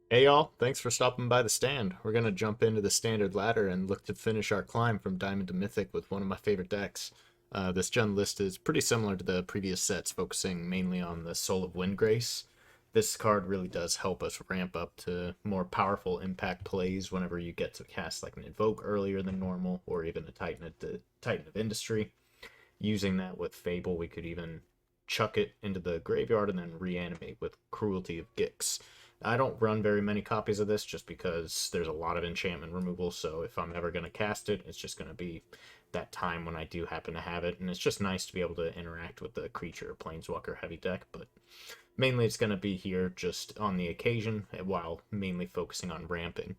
Hey y'all, thanks for stopping by the stand. We're gonna jump into the standard ladder and look to finish our climb from Diamond to Mythic with one of my favorite decks. This Jund list is pretty similar to the previous sets, focusing mainly on the Soul of Windgrace. This card really does help us ramp up to more powerful impact plays whenever you get to cast like an Invoke earlier than normal, or even a Titan of Industry. Using that with Fable, we could even chuck it into the graveyard and then reanimate with Cruelty of Gix. I don't run very many copies of this just because there's a lot of enchantment removal, so if I'm ever going to cast it, it's just going to be that time when I do happen to have it, and it's just nice to be able to interact with the creature planeswalker heavy deck, but mainly it's going to be here just on the occasion while mainly focusing on ramping.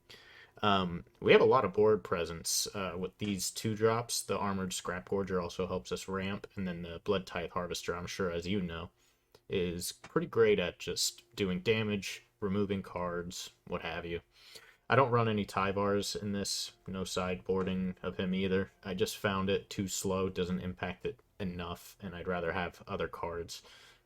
We have a lot of board presence with these two drops. The Armored Scrapgorger also helps us ramp, and then the Bloodtithe Harvester, I'm sure as you know, is pretty great at just doing damage, removing cards, what have you. I don't run any Tyvars in this, no sideboarding of him either. I just found it too slow, doesn't impact it enough, and I'd rather have other cards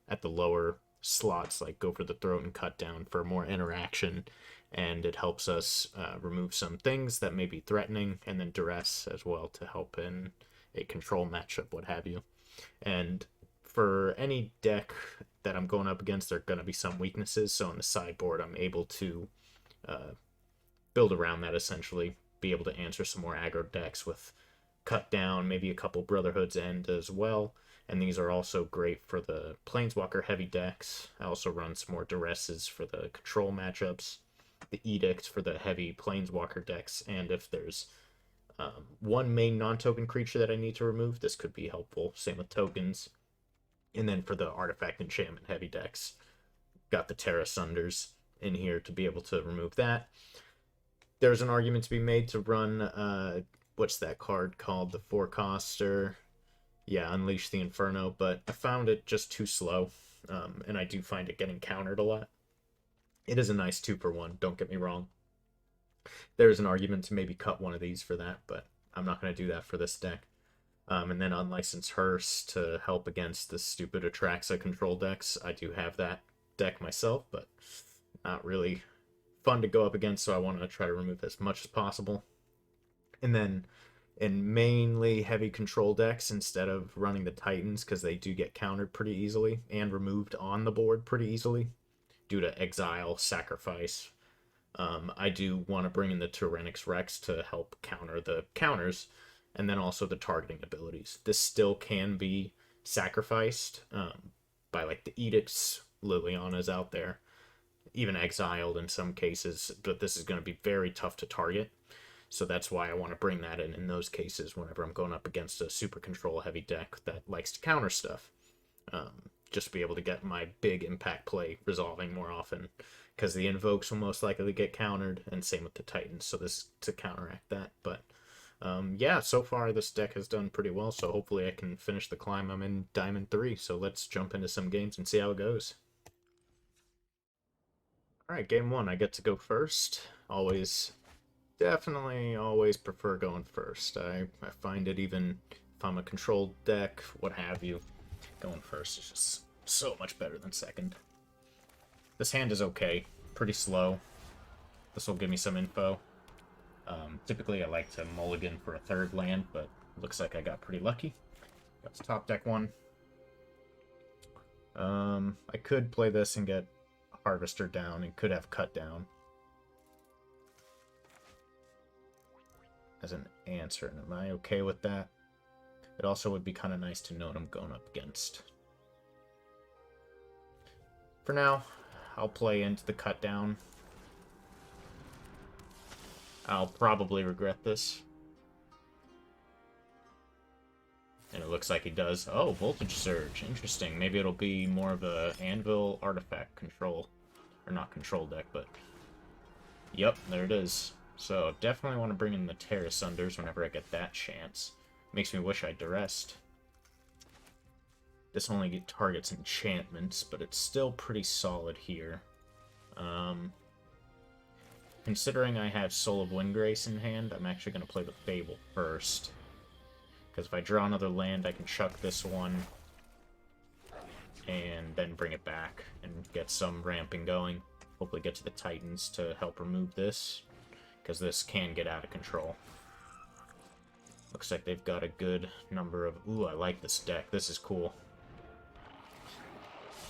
at the lower slots, like Go for the Throat and Cut Down, for more interaction, and it helps us remove some things that may be threatening, and then Duress as well to help in a control matchup, what have you. And for any deck that I'm going up against, there are going to be some weaknesses. So on the sideboard, I'm able to uh, build around that essentially, be able to answer some more aggro decks with Cut Down, maybe a couple Brotherhoods End as well. And these are also great for the Planeswalker heavy decks. I also run some more Duresses for the control matchups, the Edict for the heavy Planeswalker decks, and if there's one main non-token creature that I need to remove, this could be helpful. Same with tokens. And then for the artifact enchantment heavy decks, got the Tear Asunders in here to be able to remove that. There's an argument to be made to run, what's that card called? The Forecaster. Yeah, Unleash the Inferno, but I found it just too slow, and I do find it getting countered a lot. It is a nice 2-for-1, don't get me wrong. There's an argument to maybe cut one of these for that, but I'm not going to do that for this deck. And then Unlicensed Hearse to help against the stupid Atraxa control decks. I do have that deck myself, but not really fun to go up against, so I want to try to remove as much as possible. And then in mainly heavy control decks, instead of running the Titans, because they do get countered pretty easily and removed on the board pretty easily due to exile, sacrifice, I do want to bring in the Tyrranax Rex to help counter the counters, and then also the targeting abilities. This still can be sacrificed by like the Edicts. Liliana's out there, even exiled in some cases, but this is going to be very tough to target. So that's why I want to bring that in those cases whenever I'm going up against a super control heavy deck that likes to counter stuff. Just to be able to get my big impact play resolving more often, because the invokes will most likely get countered, and same with the Titans, so this to counteract that. But yeah, so far this deck has done pretty well, so hopefully I can finish the climb. I'm in Diamond 3, so let's jump into some games and see how it goes. Alright, game 1, I get to go first. Definitely always prefer going first. I find it, even if I'm a controlled deck, what have you, going first is just so much better than second. This hand is okay, pretty slow. This will give me some info. Typically I like to mulligan for a third land, but looks like I got pretty lucky. Got the top deck one. I could play this and get Harvester down and could have Cut Down as an answer. And am I okay with that? It also would be kind of nice to know what I'm going up against. For now, I'll play into the Cut Down. I'll probably regret this. And it looks like he does. Oh, Voltage Surge. Interesting. Maybe it'll be more of a Anvil artifact control. Or not control deck, but... Yep, there it is. So, definitely want to bring in the Tear Asunders whenever I get that chance. Makes me wish I Duressed. This only targets enchantments, but it's still pretty solid here. Considering I have Soul of Windgrace in hand, I'm actually going to play the Fable first. Because if I draw another land, I can chuck this one and then bring it back and get some ramping going. hopefully get to the Titans to help remove this, because this can get out of control. Looks like they've got a good number of... Ooh, I like this deck. This is cool.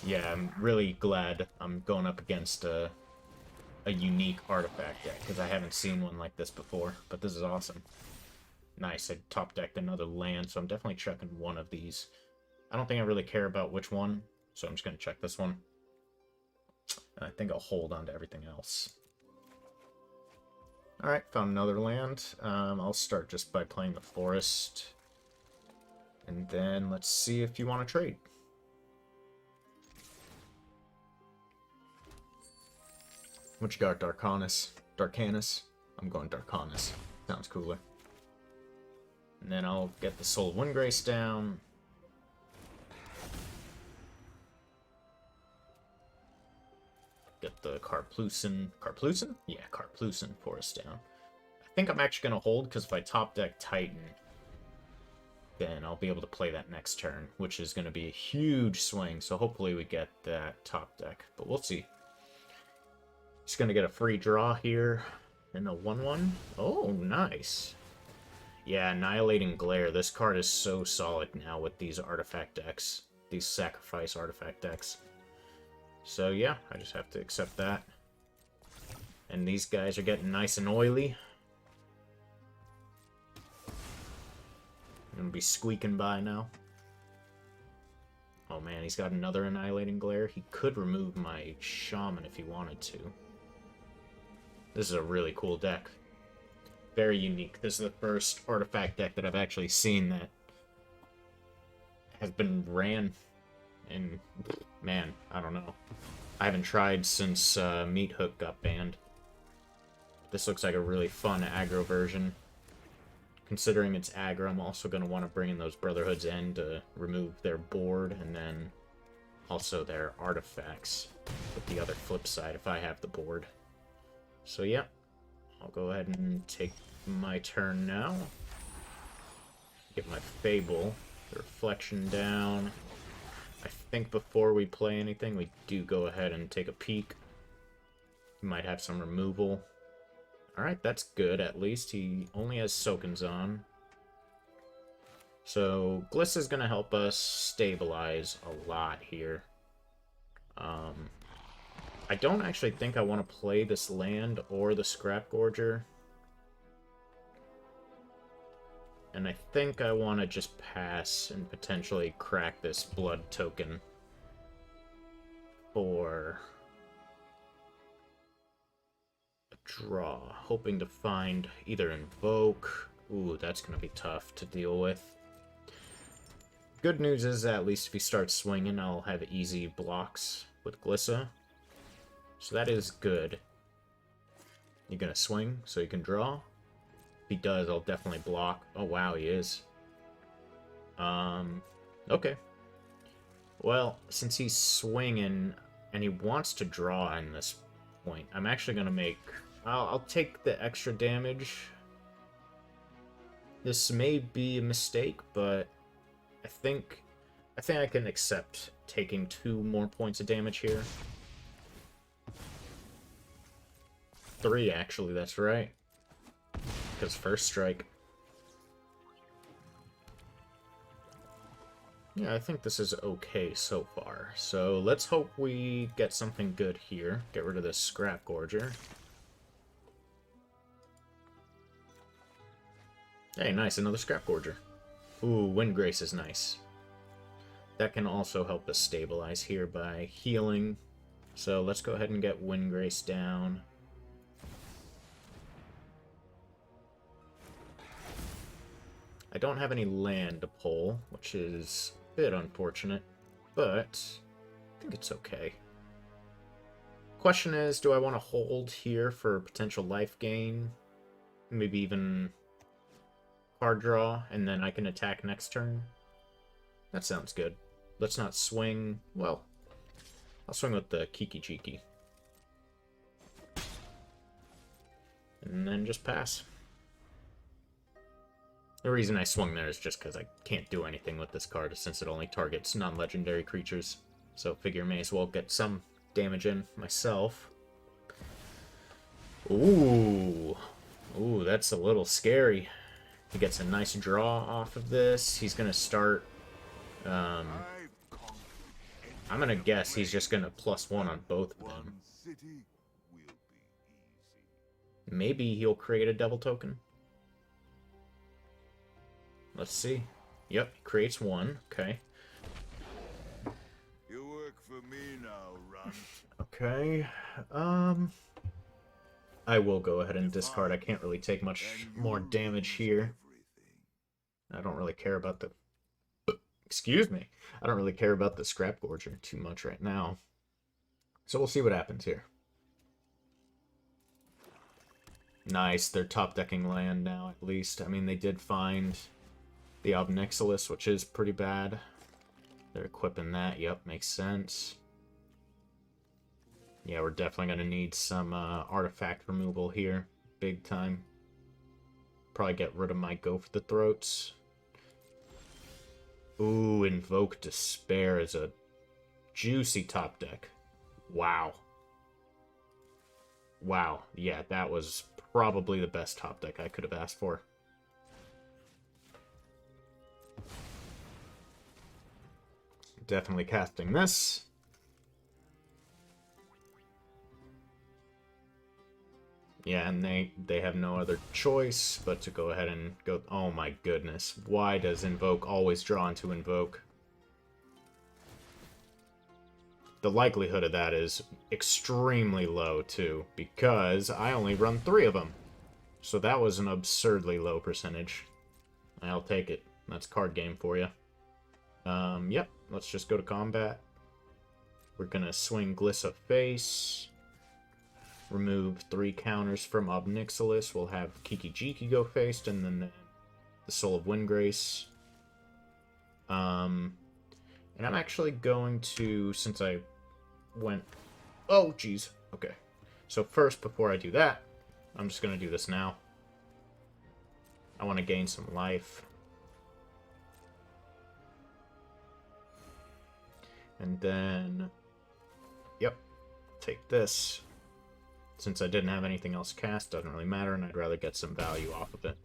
Yeah, I'm really glad I'm going up against a unique artifact deck, because I haven't seen one like this before, but this is awesome. Nice, I top-decked another land, so I'm definitely checking one of these. I don't think I really care about which one, so I'm just going to check this one. And I think I'll hold on to everything else. Alright, found another land. I'll start just by playing the forest. And then let's see if you want to trade. What you got, Darkanus? Darkanus? I'm going Darkanus. Sounds cooler. And then I'll get the Soul of Windgrace down. Get the Karplusan... Karplusan? Yeah, Karplusan Forest down. I think I'm actually going to hold, because if I top deck Titan, then I'll be able to play that next turn, which is going to be a huge swing, so hopefully we get that top deck. But we'll see. Just going to get a free draw here, and a 1/1. Oh, nice. Yeah, Annihilating Glare. This card is so solid now with these artifact decks. These sacrifice artifact decks. So yeah, I just have to accept that. And these guys are getting nice and oily. I'm gonna be squeaking by now. Oh man, he's got another Annihilating Glare. He could remove my Shaman if he wanted to. This is a really cool deck. Very unique. This is the first artifact deck that I've actually seen that has been ran. And man, I don't know. I haven't tried since Meathook got banned. This looks like a really fun aggro version. Considering it's aggro, I'm also going to want to bring in those Brotherhood's End to remove their board, and then also their artifacts with the other flip side if I have the board. So yeah, I'll go ahead and take my turn now. Get my Fable, the Reflection down. I think before we play anything, we do go ahead and take a peek. He might have some removal. Alright, that's good, at least. He only has Soakins on. So, Glissa's going to help us stabilize a lot here. I don't actually think I want to play this land or the Scrapgorger. And I think I want to just pass and potentially crack this blood token for a draw. Hoping to find either Invoke. Ooh, that's going to be tough to deal with. Good news is that at least if he starts swinging, I'll have easy blocks with Glissa. So that is good. You're going to swing so you can draw. If he does, I'll definitely block. Oh, wow, he is. Okay. Well, since he's swinging and he wants to draw in this point, I'm actually going to make... I'll take the extra damage. This may be a mistake, but I think I can accept taking 2 more points of damage here. 3, actually, that's right. Because first strike. Yeah, I think this is okay so far. So let's hope we get something good here. Get rid of this Scrapgorger. Hey, nice, another Scrapgorger. Ooh, Windgrace is nice. That can also help us stabilize here by healing. So let's go ahead and get Windgrace down. I don't have any land to pull, which is a bit unfortunate, but I think it's okay. Question is, do I want to hold here for potential life gain? Maybe even card draw, and then I can attack next turn? That sounds good. Let's not swing. Well, I'll swing with the Kiki Jiki. And then just pass. The reason I swung there is just because I can't do anything with this card since it only targets non-legendary creatures. So figure may as well get some damage in myself. Ooh. Ooh, that's a little scary. He gets a nice draw off of this. He's going to start... I'm going to guess he's just going to +1 on both of them. Maybe he'll create a devil token. Let's see. Yep, he creates one. Okay. You work for me now, Run. Okay. I will go ahead and discard. I can't really take much more damage here. I don't really care about the... Excuse me. I don't really care about the Scrapgorger too much right now. So we'll see what happens here. Nice. They're top decking land now, at least. I mean, they did find the Obnixilis, which is pretty bad. They're equipping that. Yep, makes sense. Yeah, we're definitely going to need some artifact removal here. Big time. Probably get rid of my Go for the Throats. Ooh, Invoke Despair is a juicy top deck. Wow. Wow. Yeah, that was probably the best top deck I could have asked for. Definitely casting this. Yeah, and they have no other choice but to go ahead and go... Oh my goodness. Why does Invoke always draw into Invoke? The likelihood of that is extremely low, too, because I only run 3 of them. So that was an absurdly low percentage. I'll take it. That's card game for you. Yep, let's just go to combat. We're gonna swing Glissa face. Remove 3 counters from Obnixilis. We'll have Kiki-Jiki go faced, and then the Soul of Windgrace. And I'm actually going to, since I went... Oh, jeez. Okay. So first, before I do that, I'm just going to do this now. I want to gain some life. And then... Yep. Take this. Since I didn't have anything else cast, doesn't really matter, and I'd rather get some value off of it.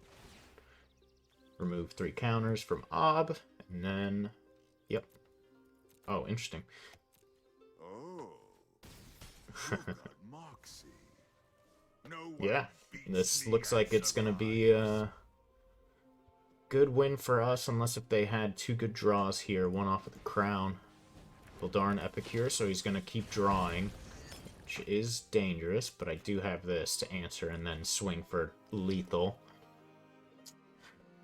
Remove 3 counters from Ob, and then... Yep. Oh, interesting. Oh. Moxie. No Yeah, this looks like it's going to be a good win for us, unless if they had 2 good draws here, one off of the crown. Vildarn Epicure, so he's going to keep drawing. Which is dangerous, but I do have this to answer and then swing for lethal.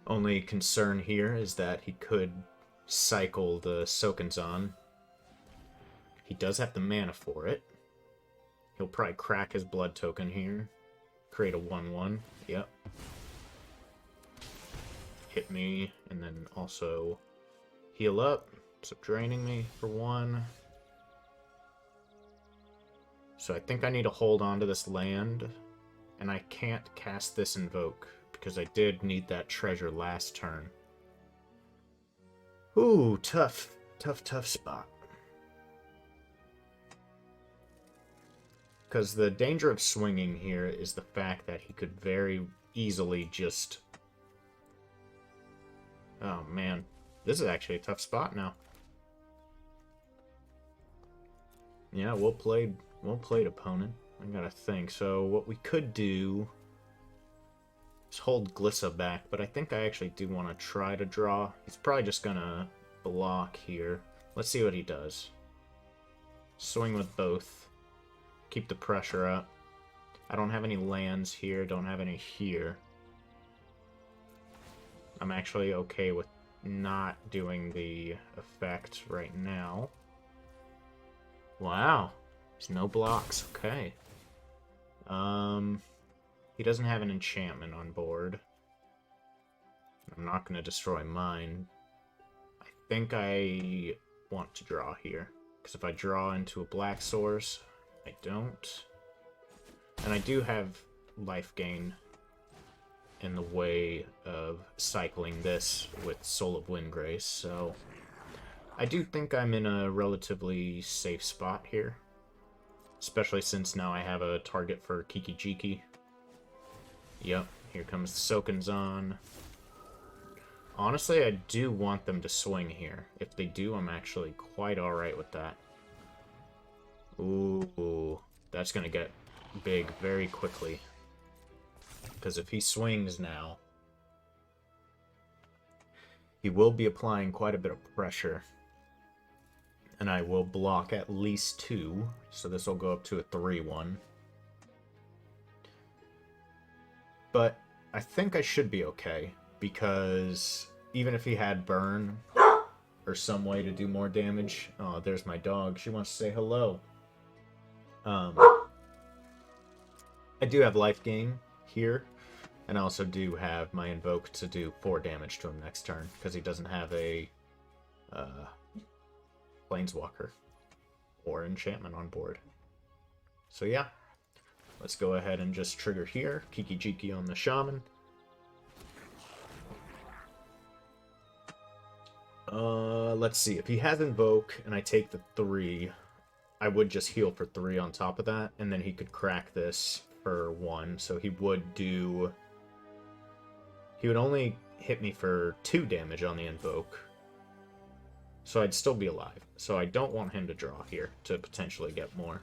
Only concern here is that he could cycle the Sokenzan. He does have the mana for it. He'll probably crack his blood token here. Create a 1/1. Yep. Hit me, and then also heal up. So draining me for 1. So I think I need to hold on to this land, and I can't cast this Invoke, because I did need that treasure last turn. Ooh, tough spot. Because the danger of swinging here is the fact that he could very easily just... Oh man, this is actually a tough spot now. Yeah, well-played opponent. I gotta think. So what we could do is hold Glissa back, but I think I actually do want to try to draw. He's probably just gonna block here. Let's see what he does. Swing with both. Keep the pressure up. I don't have any lands here, don't have any here. I'm actually okay with not doing the effect right now. Wow. There's no blocks. Okay. He doesn't have an enchantment on board. I'm not going to destroy mine. I think I want to draw here. Because if I draw into a black source, I don't. And I do have life gain in the way of cycling this with Soul of Windgrace, so I do think I'm in a relatively safe spot here. Especially since now I have a target for Kiki Jiki. Yep, here comes the Soken'Zon. Honestly, I do want them to swing here. If they do, I'm actually quite alright with that. Ooh, that's going to get big very quickly. Because if he swings now, he will be applying quite a bit of pressure. And I will block at least 2, so this will go up to a 3-1. But I think I should be okay, because even if he had burn or some way to do more damage... Oh, there's my dog. She wants to say hello. I do have life gain here, and I also do have my Invoke to do 4 damage to him next turn, because he doesn't have a Planeswalker or enchantment on board. So yeah, let's go ahead and just trigger here. Kiki Jiki on the Shaman. Let's see. If he has Invoke and I take the 3, I would just heal for 3 on top of that, and then he could crack this for 1. So he would do... He would only hit me for 2 damage on the Invoke. So I'd still be alive. So I don't want him to draw here to potentially get more.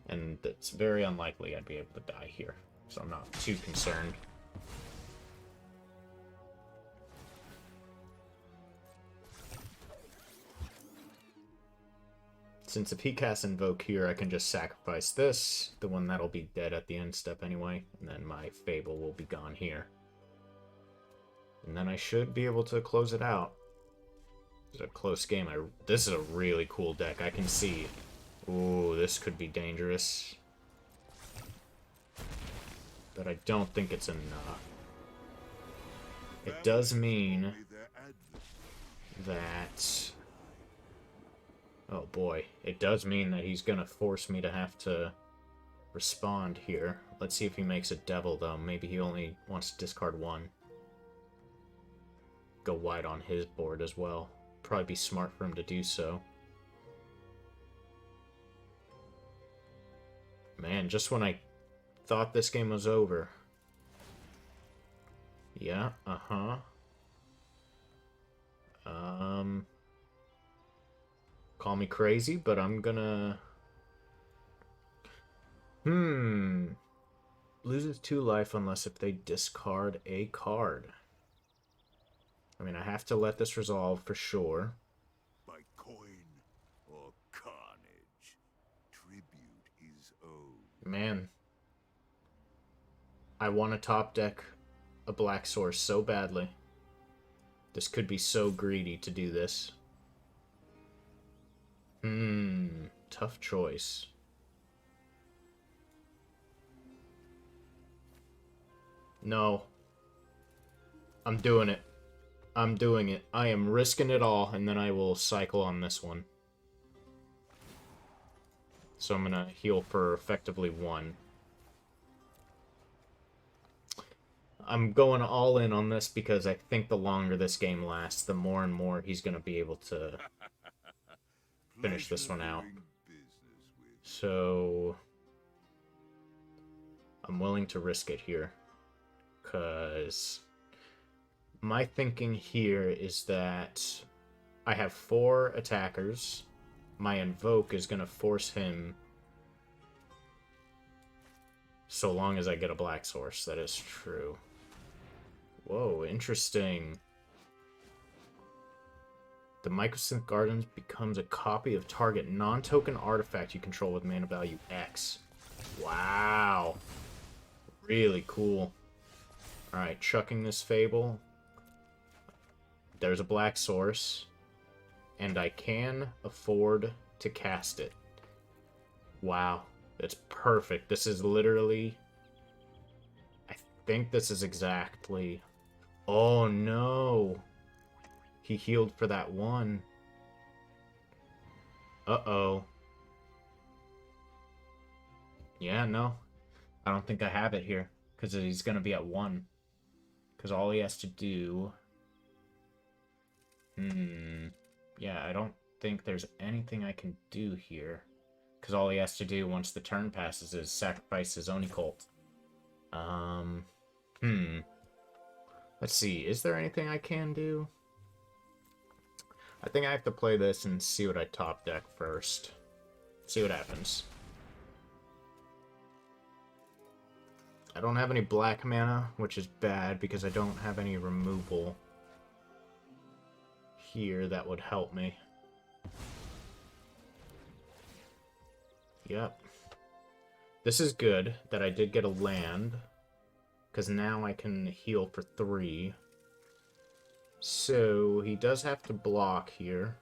And it's very unlikely I'd be able to die here. So I'm not too concerned. Since if he casts Invoke here, I can just sacrifice this, the one that'll be dead at the end step anyway, and then my Fable will be gone here. And then I should be able to close it out. It's a close game. This is a really cool deck. I can see. Ooh, this could be dangerous. But I don't think it's enough. It does mean that... Oh boy. It does mean that he's gonna force me to have to respond here. Let's see if he makes a Devil, though. Maybe he only wants to discard 1. Go wide on his board as well. Probably be smart for him to do so. Man, just when I thought this game was over. Yeah, call me crazy, but I'm gonna... Loses 2 life unless if they discard a card. I mean, I have to let this resolve for sure. By coin or carnage, tribute is owed. Man. I want to top deck a black source so badly. This could be so greedy to do this. Tough choice. No. I'm doing it. I'm doing it. I am risking it all, and then I will cycle on this one. So I'm gonna heal for effectively 1. I'm going all in on this because I think the longer this game lasts, the more and more he's gonna be able to finish this one out. So I'm willing to risk it here, because my thinking here is that I have 4 attackers. My Invoke is going to force him, so long as I get a black source. That is true. Whoa, interesting. The Mycosynth Gardens becomes a copy of target non-token artifact you control with mana value X. Wow. Really cool. Alright, chucking this Fable. There's a black source. And I can afford to cast it. Wow. That's perfect. This is literally... I think this is exactly... Oh no! He healed for that 1. Uh-oh. Yeah, no. I don't think I have it here. Because he's going to be at 1. Because all he has to do... Yeah, I don't think there's anything I can do here. because all he has to do once the turn passes is sacrifice his Oni Cult. Let's see, is there anything I can do? I think I have to play this and see what I top deck first. See what happens. I don't have any black mana, which is bad because I don't have any removal here that would help me. Yep. This is good that I did get a land, because now I can heal for 3. So he does have to block here.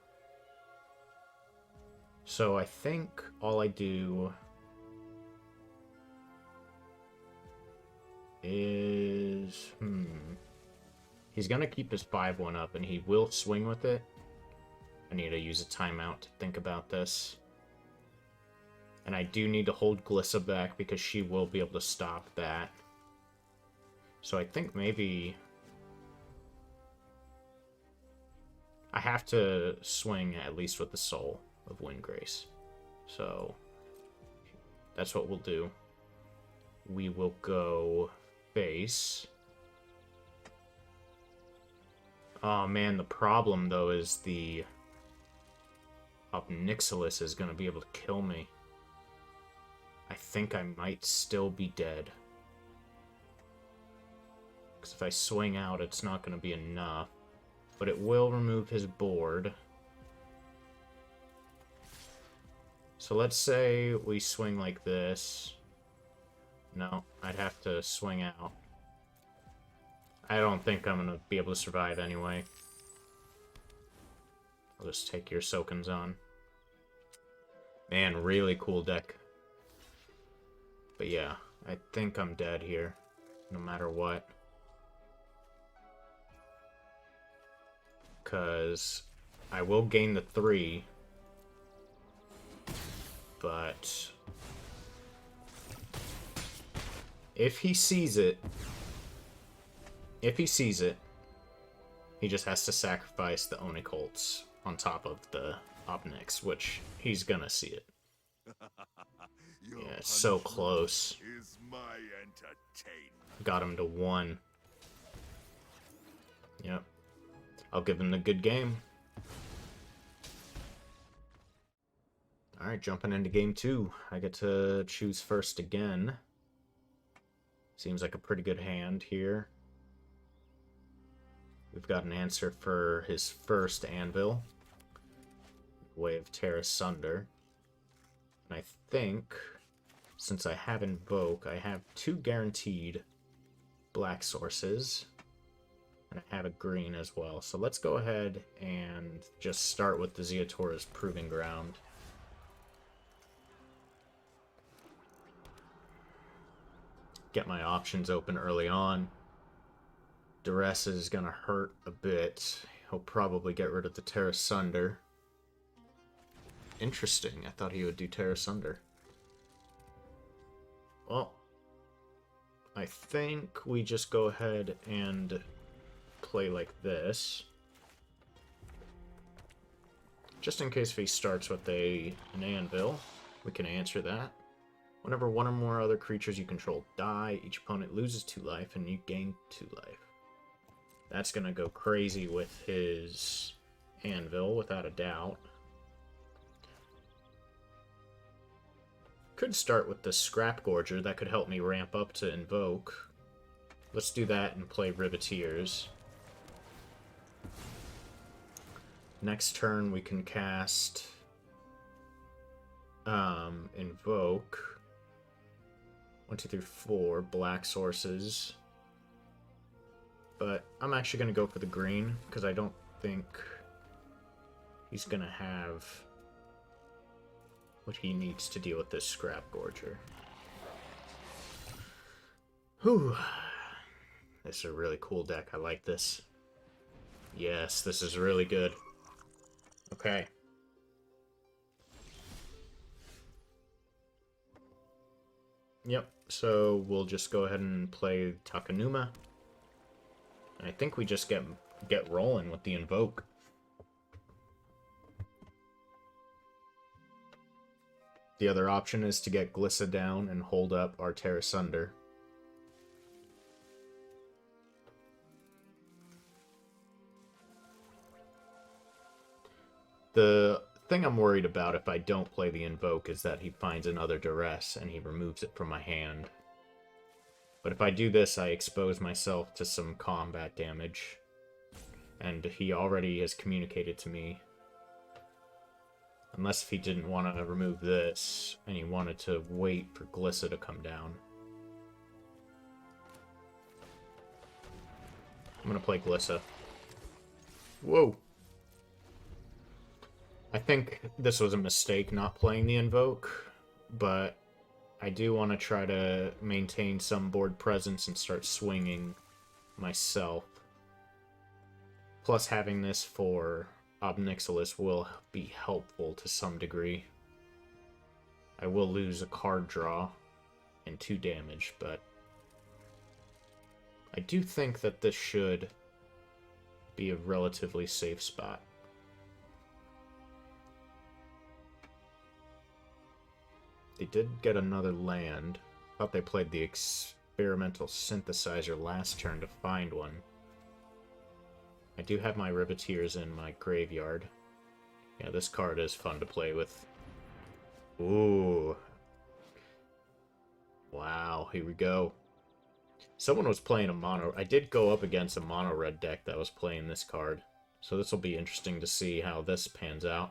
So I think all I do is... He's going to keep his 5-1 up, and he will swing with it. I need to use a timeout to think about this. And I do need to hold Glissa back, because she will be able to stop that. So I think maybe... I have to swing at least with the Soul of Windgrace. So that's what we'll do. We will go face. Oh man, the problem though is the Obnixilis is going to be able to kill me. I think I might still be dead. Because if I swing out, it's not going to be enough. But it will remove his board. So let's say we swing like this. No, I'd have to swing out. I don't think I'm going to be able to survive anyway. I'll just take your Sokens on. Man, really cool deck. But yeah, I think I'm dead here, no matter what. Because I will gain the 3, but if he sees it, he just has to sacrifice the Oni Cults on top of the Obnix, which he's gonna see it. Yeah, it's so close. Got him to 1. Yep. I'll give him the good game. Alright, jumping into game 2. I get to choose first again. Seems like a pretty good hand here. We've got an answer for his first anvil. Way of Tear Asunder. And I think, since I have Invoke, I have 2 guaranteed black sources. And I have a green as well. So let's go ahead and just start with the Ziatora's Proving Ground. Get my options open early on. Duress is going to hurt a bit. He'll probably get rid of the Tear Asunder. Interesting. I thought he would do Tear Asunder. Well, I think we just go ahead and play like this. Just in case if he starts with an anvil, we can answer that. Whenever one or more other creatures you control die, each opponent loses 2 life and you gain 2 life. That's gonna go crazy with his anvil, without a doubt. Could start with the Scrapgorger, that could help me ramp up to Invoke. Let's do that and play Riveteers. Next turn we can cast Invoke. 1, 2, 3, 4 black sources. But I'm actually going to go for the green, because I don't think he's going to have what he needs to deal with this Scrapgorger. Whew. This is a really cool deck. I like this. Yes, this is really good. Okay. Yep, so we'll just go ahead and play Takenuma. I think we just get rolling with the Invoke. The other option is to get Glissa down and hold up our Tear Asunder. The thing I'm worried about if I don't play the Invoke is that he finds another Duress and he removes it from my hand. But if I do this, I expose myself to some combat damage. And he already has communicated to me. Unless if he didn't want to remove this, and he wanted to wait for Glissa to come down. I'm going to play Glissa. Whoa! I think this was a mistake not playing the Invoke, but I do want to try to maintain some board presence and start swinging myself. Plus having this for Obnixilis will be helpful to some degree. I will lose a card draw and 2 damage, but I do think that this should be a relatively safe spot. They did get another land. Thought they played the experimental synthesizer last turn to find one. I do have my Riveteers in my graveyard. Yeah, this card is fun to play with. Ooh. Wow, here we go. Someone was playing a mono... I did go up against a mono-red deck that was playing this card. So this will be interesting to see how this pans out.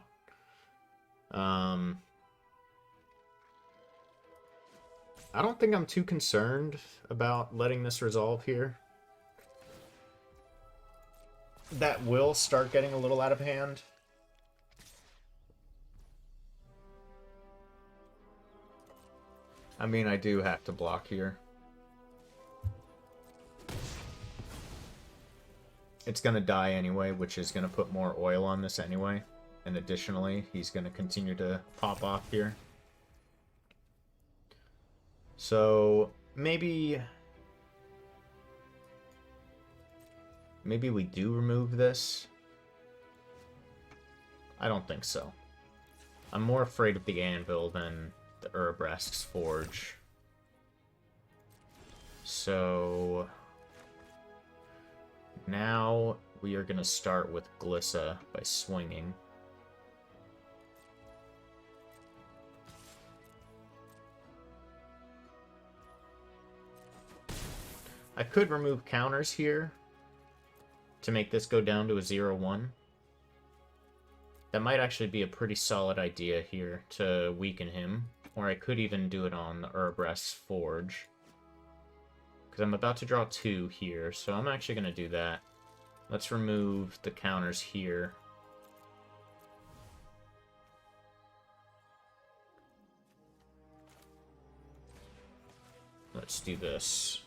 I don't think I'm too concerned about letting this resolve here. That will start getting a little out of hand. I mean, I do have to block here. It's going to die anyway, which is going to put more oil on this anyway. And additionally, he's going to continue to pop off here. So, maybe we do remove this. I don't think so. I'm more afraid of the Anvil than the Urabrask's Forge. So now we are going to start with Glissa by swinging. I could remove counters here to make this go down to a 0-1. That might actually be a pretty solid idea here to weaken him. Or I could even do it on the Urabrask's Forge. Because I'm about to draw 2 here, so I'm actually going to do that. Let's remove the counters here. Let's do this.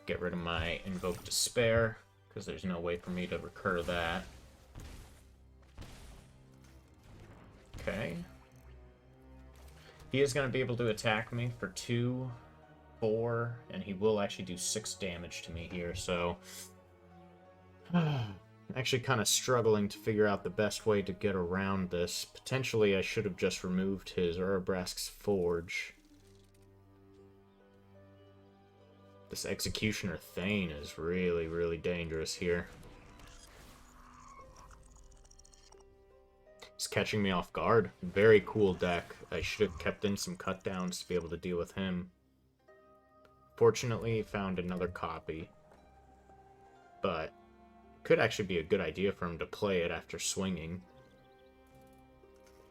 Get rid of my Invoke Despair, because there's no way for me to recur that. Okay. He is going to be able to attack me for 2, 4, and he will actually do 6 damage to me here, so... actually kind of struggling to figure out the best way to get around this. Potentially I should have just removed his Urabrask's Forge. This Executioner Thane is really, really dangerous here. He's catching me off guard. Very cool deck. I should have kept in some cutdowns to be able to deal with him. Fortunately, found another copy. But could actually be a good idea for him to play it after swinging.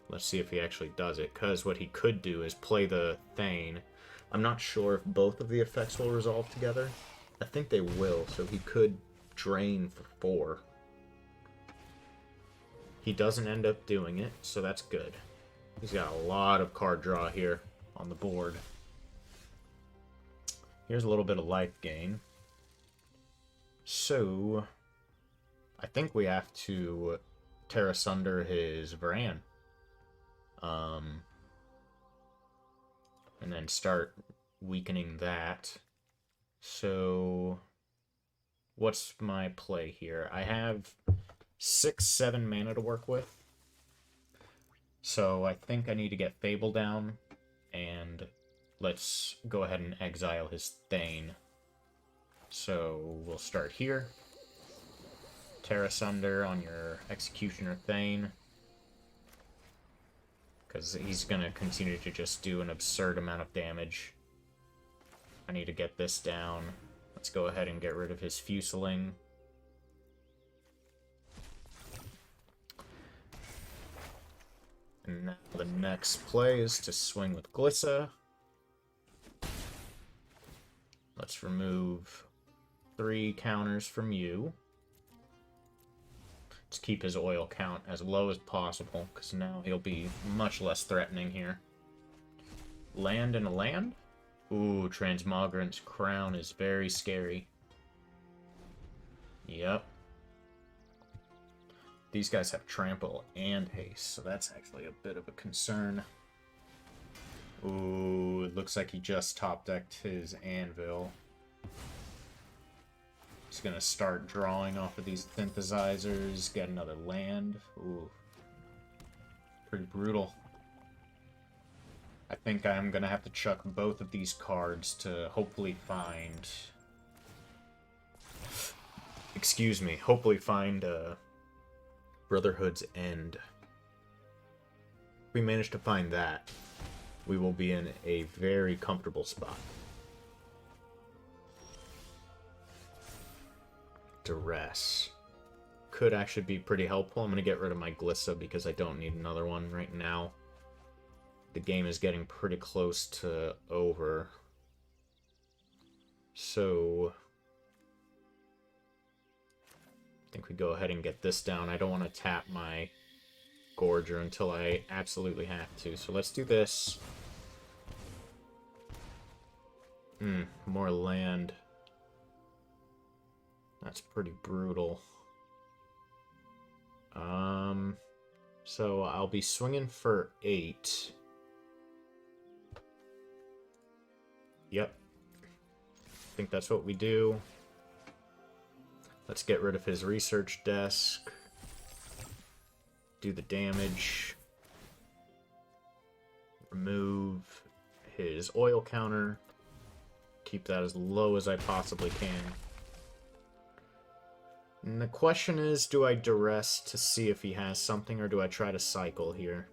Let's see if he actually does it, because what he could do is play the Thane. I'm not sure if both of the effects will resolve together. I think they will, so he could drain for 4. He doesn't end up doing it, so that's good. He's got a lot of card draw here on the board. Here's a little bit of life gain. So, I think we have to Tear Asunder his Vran. And then start weakening that. So, what's my play here? I have 6, 7 mana to work with. So I think I need to get Fable down, and let's go ahead and exile his Thane. So we'll start here. Tear Asunder on your Executioner Thane, because he's going to continue to just do an absurd amount of damage. I need to get this down. Let's go ahead and get rid of his Fusiling. And now the next play is to swing with Glissa. Let's remove 3 counters from you. Let's keep his oil count as low as possible, because now he'll be much less threatening here. Land and a land? Ooh, Transmogrant's Crown is very scary. Yep. These guys have Trample and Haste, so that's actually a bit of a concern. Ooh, it looks like he just top-decked his Anvil. He's gonna start drawing off of these synthesizers, get another land. Ooh. Pretty brutal. I think I'm gonna have to chuck both of these cards to hopefully find... Excuse me, hopefully find Brotherhood's End. If we manage to find that, we will be in a very comfortable spot. Duress could actually be pretty helpful. I'm going to get rid of my Glissa because I don't need another one right now. The game is getting pretty close to over. So I think we go ahead and get this down. I don't want to tap my Gorger until I absolutely have to. So let's do this. More land. That's pretty brutal. So I'll be swinging for 8. Yep. I think that's what we do. Let's get rid of his research desk. Do the damage. Remove his oil counter. Keep that as low as I possibly can. And the question is, do I duress to see if he has something, or do I try to cycle here?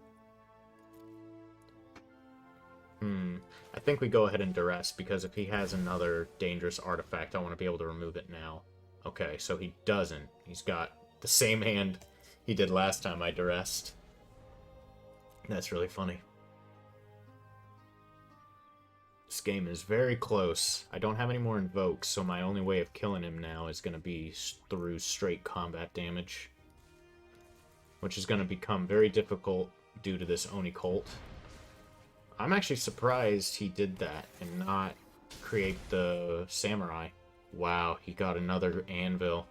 I think we go ahead and duress, because if he has another dangerous artifact, I want to be able to remove it now. Okay, so he doesn't. He's got the same hand he did last time I duressed. That's really funny. This game is very close. I don't have any more invokes, so my only way of killing him now is going to be through straight combat damage, which is going to become very difficult due to this Oni Cult. I'm actually surprised he did that and not create the Samurai. Wow, he got another Anvil.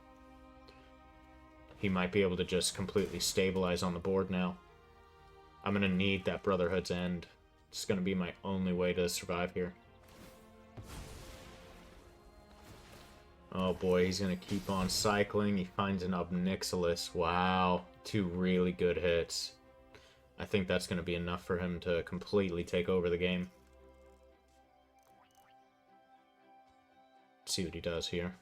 He might be able to just completely stabilize on the board now. I'm going to need that Brotherhood's End. It's going to be my only way to survive here. Oh boy, he's going to keep on cycling. He finds an Obnixilis. Wow, 2 really good hits. I think that's going to be enough for him to completely take over the game. Let's see what he does here.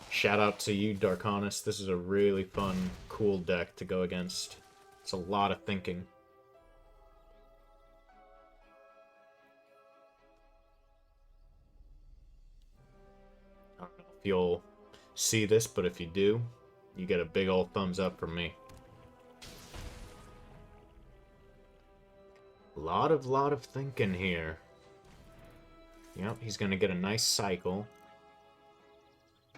Shout out to you, Darkonis. This is a really fun, cool deck to go against. It's a lot of thinking. I don't know if you'll see this, but if you do, you get a big old thumbs up from me. Lot of thinking here. Yep, he's gonna get a nice cycle.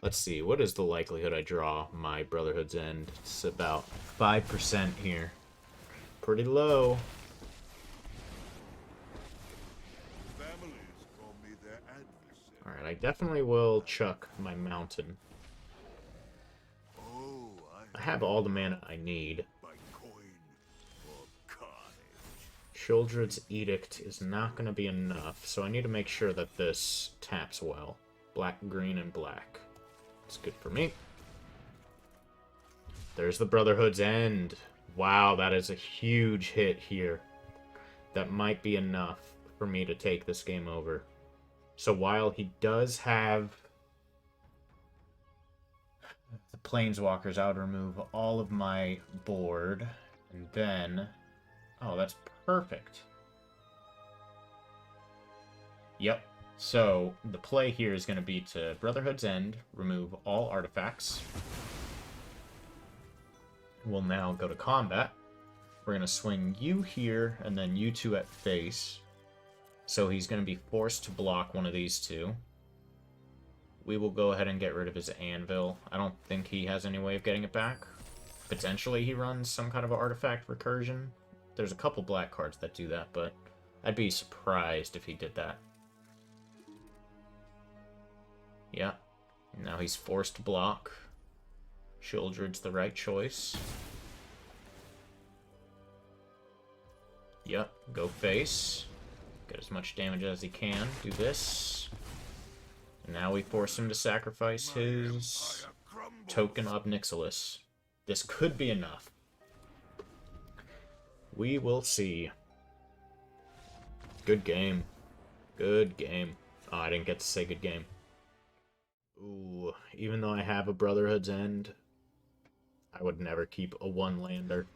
Let's see, what is the likelihood I draw my Brotherhood's End? It's about 5% here. Pretty low. Alright, I definitely will chuck my mountain. I have all the mana I need. Sheoldred's Edict is not going to be enough, so I need to make sure that this taps well. Black, green, and black. It's good for me. There's the Brotherhood's End. Wow, that is a huge hit here. That might be enough for me to take this game over. So while he does have the Planeswalkers, I would remove all of my board. And then... Oh, that's perfect. Yep. So the play here is going to be to Brotherhood's End, remove all artifacts. We'll now go to combat. We're going to swing you here, and then you two at face. So he's going to be forced to block one of these two. We will go ahead and get rid of his anvil. I don't think he has any way of getting it back. Potentially he runs some kind of artifact recursion. There's a couple black cards that do that, but I'd be surprised if he did that. Yeah. Now he's forced to block. Sheoldred's the right choice. Yep, go face. Get as much damage as he can. Do this. And now we force him to sacrifice his token of Nixilis. This could be enough. We will see. Good game. Good game. Oh, I didn't get to say good game. Ooh, even though I have a Brotherhood's End, I would never keep a 1-lander.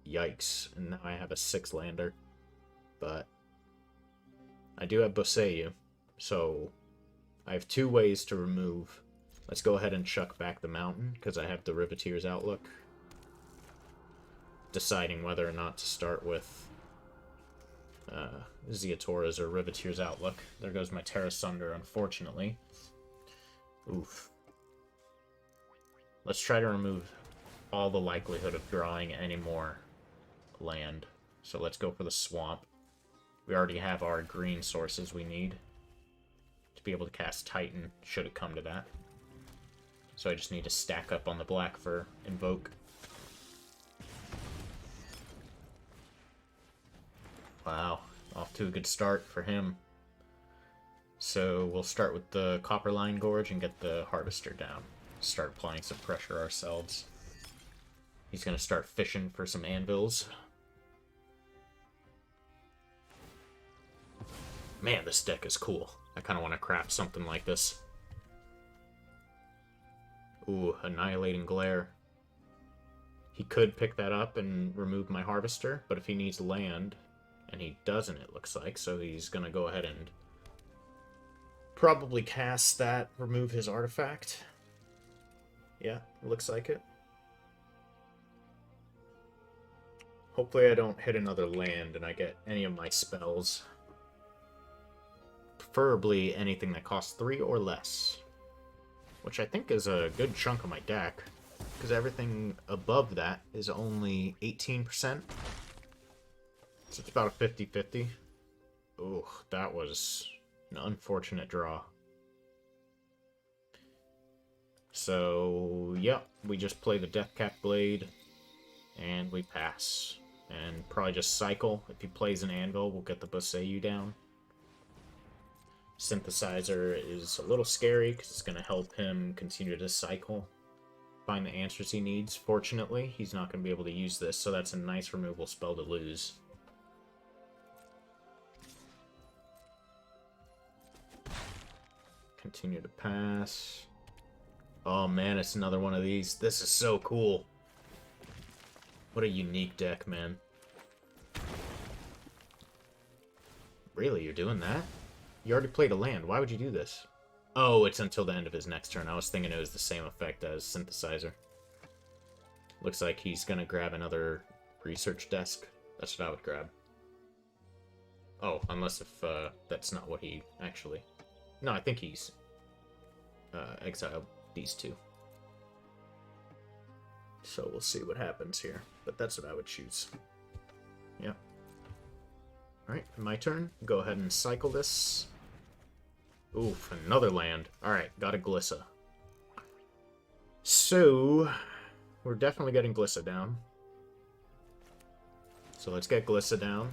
Yikes. And now I have a 6-lander. But I do have Boseiju, so I have 2 ways to remove. Let's go ahead and chuck back the mountain, because I have the Riveteer's Outlook. Deciding whether or not to start with Ziatora's or Riveteer's Outlook. There goes my Tear Asunder, unfortunately. Oof. Let's try to remove all the likelihood of drawing any more land. So let's go for the swamp. We already have our green sources we need to be able to cast Titan, should it come to that. So I just need to stack up on the black for Invoke. Wow, off to a good start for him. So we'll start with the Copperline Gorge and get the Harvester down. Start applying some pressure ourselves. He's going to start fishing for some anvils. Man, this deck is cool. I kind of want to craft something like this. Ooh, Annihilating Glare. He could pick that up and remove my Harvester, but if he needs land, and he doesn't, it looks like, so he's going to go ahead and probably cast that, remove his artifact. Yeah, looks like it. Hopefully I don't hit another land and I get any of my spells. Preferably anything that costs 3 or less. Which I think is a good chunk of my deck. Because everything above that is only 18%. So it's about a 50-50. Ooh, that was an unfortunate draw. So, yeah, we just play the Deathcap Glade. And we pass. And probably just cycle. If he plays an anvil, we'll get the Boseiju down. Synthesizer is a little scary because it's going to help him continue to cycle, find the answers he needs. Fortunately, he's not going to be able to use this, so that's a nice removal spell to lose. Continue to pass. Oh man, it's another one of these. This is so cool. What a unique deck, man. Really, you're doing that? You already played a land. Why would you do this? Oh, it's until the end of his next turn. I was thinking it was the same effect as Synthesizer. Looks like he's going to grab another research desk. That's what I would grab. Oh, unless if that's not what he actually... No, I think he's exiled these two. So we'll see what happens here. But that's what I would choose. Yeah. Alright, my turn. Go ahead and cycle this. Oof, another land. Alright, got a Glissa. So, we're definitely getting Glissa down. So let's get Glissa down.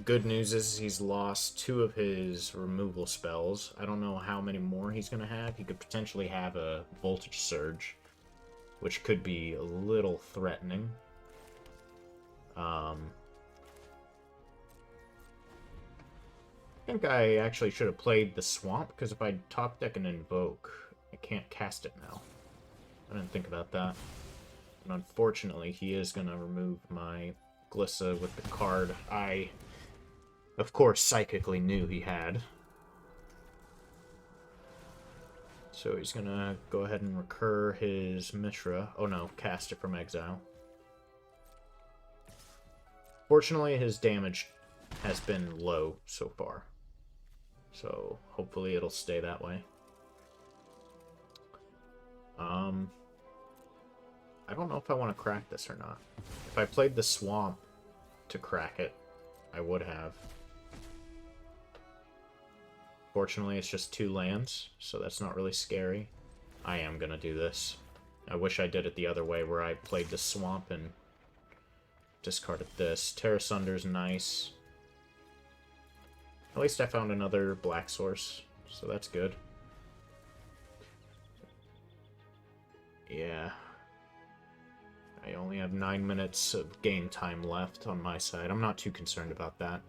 Good news is he's lost 2 of his removal spells. I don't know how many more he's going to have. He could potentially have a Voltage Surge, which could be a little threatening. I think I actually should have played the Swamp, because if I top deck and Invoke, I can't cast it now. I didn't think about that. And unfortunately, he is going to remove my Glissa with the card I, of course, psychically knew he had. So he's going to go ahead and recur his Mishra. Oh no, cast it from exile. Fortunately, his damage has been low so far. So hopefully it'll stay that way. I don't know if I want to crack this or not. If I played the Swamp to crack it, I would have. Fortunately, it's just 2 lands, so that's not really scary. I am going to do this. I wish I did it the other way, where I played the Swamp and discarded this. Tear Asunder's nice. At least I found another black source, so that's good. Yeah. I only have 9 minutes of game time left on my side. I'm not too concerned about that.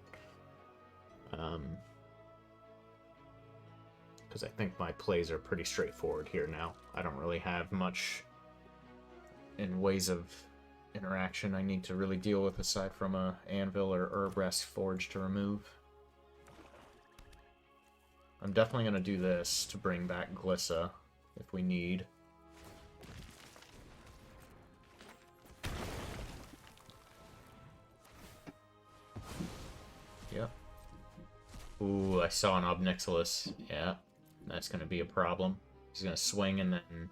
Because I think my plays are pretty straightforward here now. I don't really have much in ways of interaction I need to really deal with aside from a Anvil or Herbrest Forge to remove. I'm definitely going to do this to bring back Glissa if we need. Yep. Ooh, I saw an Obnixilis. Yeah, that's going to be a problem. He's going to swing and then...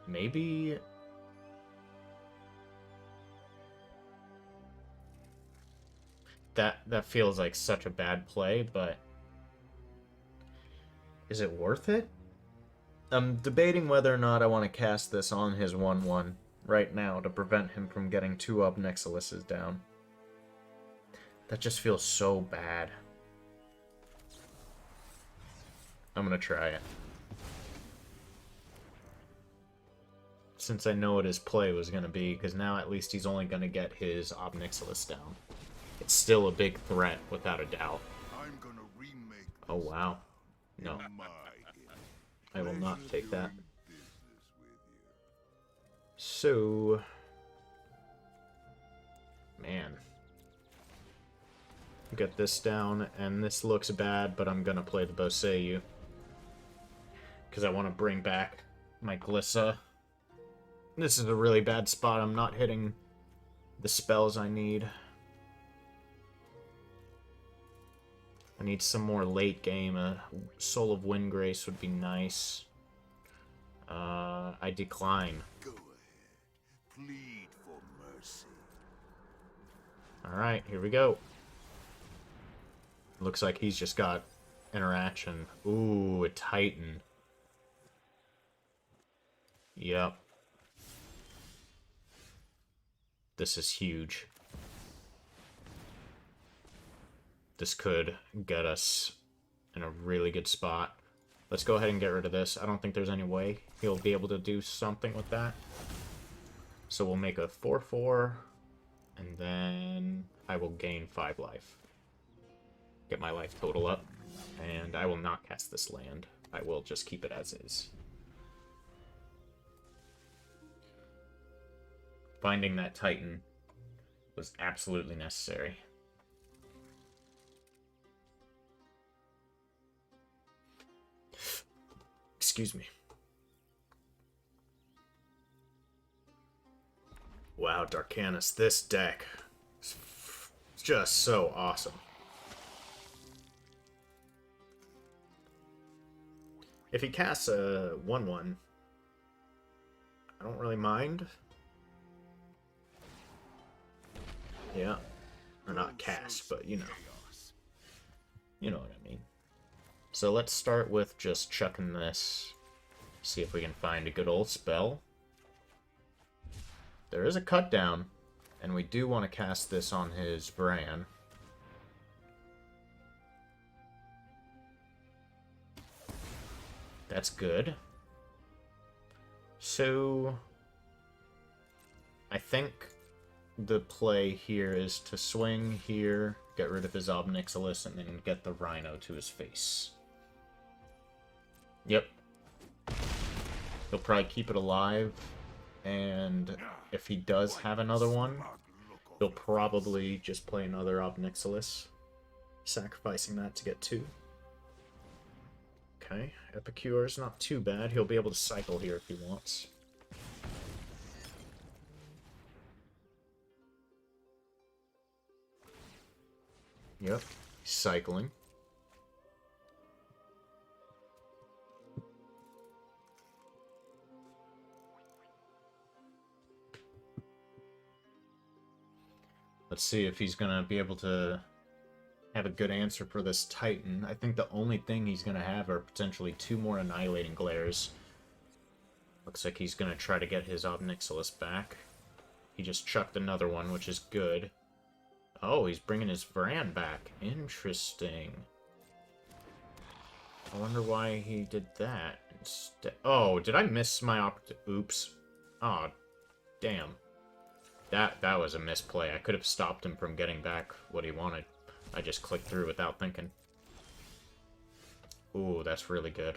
maybe... That feels like such a bad play, but... is it worth it? I'm debating whether or not I want to cast this on his 1/1 right now to prevent him from getting 2 Obnixilises down. That just feels so bad. I'm gonna try it. Since I know what his play was gonna be, because now at least he's only gonna get his Obnixilis down. It's still a big threat, without a doubt. I'm gonna remake Oh wow. No. I will not take that. So... man. Get this down, and this looks bad, but I'm gonna play the Boseiju. Because I want to bring back my Glissa. This is a really bad spot. I'm not hitting the spells I need. I need some more late game. A Soul of Windgrace would be nice. I decline. Go ahead. Plead for mercy. Alright, here we go. Looks like he's just got interaction. Ooh, a Titan. Yep. This is huge. This could get us in a really good spot. Let's go ahead and get rid of this. I don't think there's any way he'll be able to do something with that. So we'll make a 4/4, and then I will gain 5 life. Get my life total up, and I will not cast this land. I will just keep it as is. Finding that Titan was absolutely necessary. Excuse me. Wow, Darkanus, this deck is just so awesome. If he casts a 1/1, I don't really mind. Yeah. Or not cast, but you know. You know what I mean. So let's start with just chucking this. See if we can find a good old spell. There is a cut down, And we do want to cast this on his Bran. That's good. So, I think the play here is to swing here, get rid of his Ob Nixilis, and then get the Rhino to his face. Yep. He'll probably keep it alive, and if he does have another one, he'll probably just play another Ob Nixilis, sacrificing that to get 2. Okay, Epicure's not too bad. He'll be able to cycle here if he wants. Yep, cycling. Let's see if he's gonna be able to have a good answer for this Titan. I think the only thing he's gonna have are potentially 2 more Annihilating Glares. Looks like he's gonna try to get his Ob Nixilis back. He just chucked another one, which is good. Oh, he's bringing his Bran back. Interesting. I wonder why he did that. Oh, did I miss my opportunity? Oops. Oh, damn. That was a misplay. I could have stopped him from getting back what he wanted. I just clicked through without thinking. Ooh, that's really good.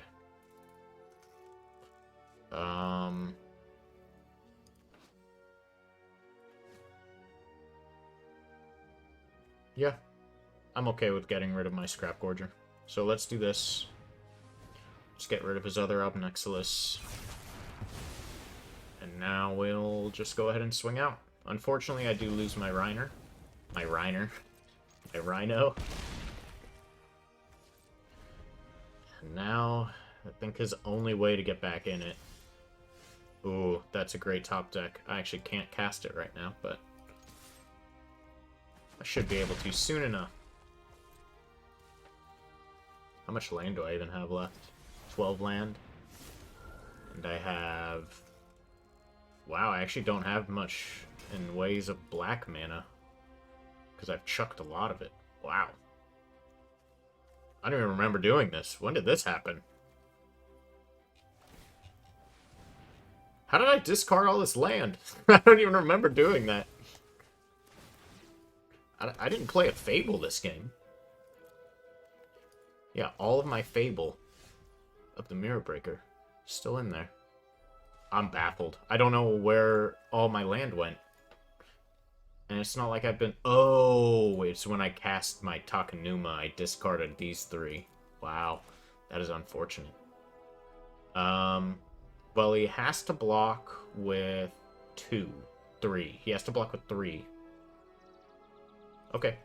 Yeah. I'm okay with getting rid of my Scrapgorger. So let's do this. Just get rid of his other Ob Nixilis. And now we'll just go ahead and swing out. Unfortunately, I do lose my Rhino. My Rhino. And now, I think his only way to get back in it... Ooh, that's a great top deck. I actually can't cast it right now, but... I should be able to soon enough. How much land do I even have left? 12 land. And I have... Wow, I actually don't have much in ways of black mana. Because I've chucked a lot of it. Wow. I don't even remember doing this. When did this happen? How did I discard all this land? I don't even remember doing that. I didn't play a Fable this game. Yeah, all of my Fable of the Mirror Breaker still in there. I'm baffled. I don't know where all my land went. And it's not like I've been... Oh, it's when I cast my Takenuma, I discarded these 3. Wow, that is unfortunate. Well, he has to block with 3. He has to block with 3. Okay.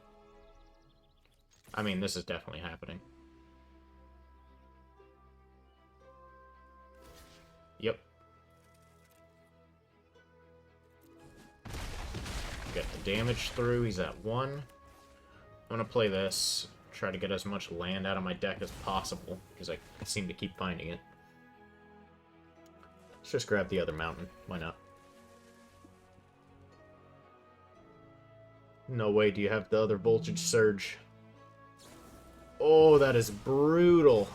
I mean, this is definitely happening. Yep. Get the damage through. He's at 1. I'm gonna play this. Try to get as much land out of my deck as possible, because I seem to keep finding it. Let's just grab the other mountain. Why not? No way do you have the other Voltage Surge. Oh, that is brutal.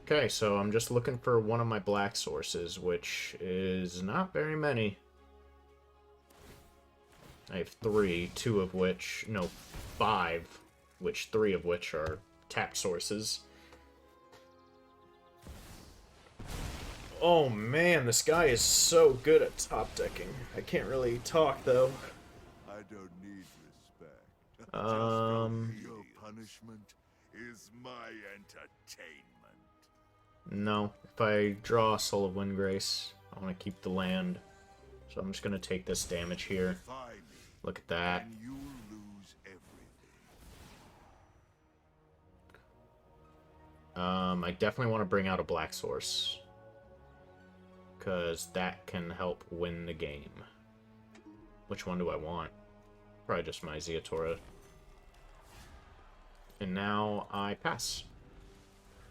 Okay, so I'm just looking for one of my black sources, which is not very many. I have 3, 2 of which... No, 5, which 3 of which are tap sources. Oh man, this guy is so good at top decking. I can't really talk, though. I don't need respect. Your punishment is my entertainment. No, if I draw Soul of Windgrace, I want to keep the land. So I'm just going to take this damage here. Look at that. And you'll lose everything. I definitely want to bring out a black source, because that can help win the game. Which one do I want? Probably just my Ziatora. And now I pass.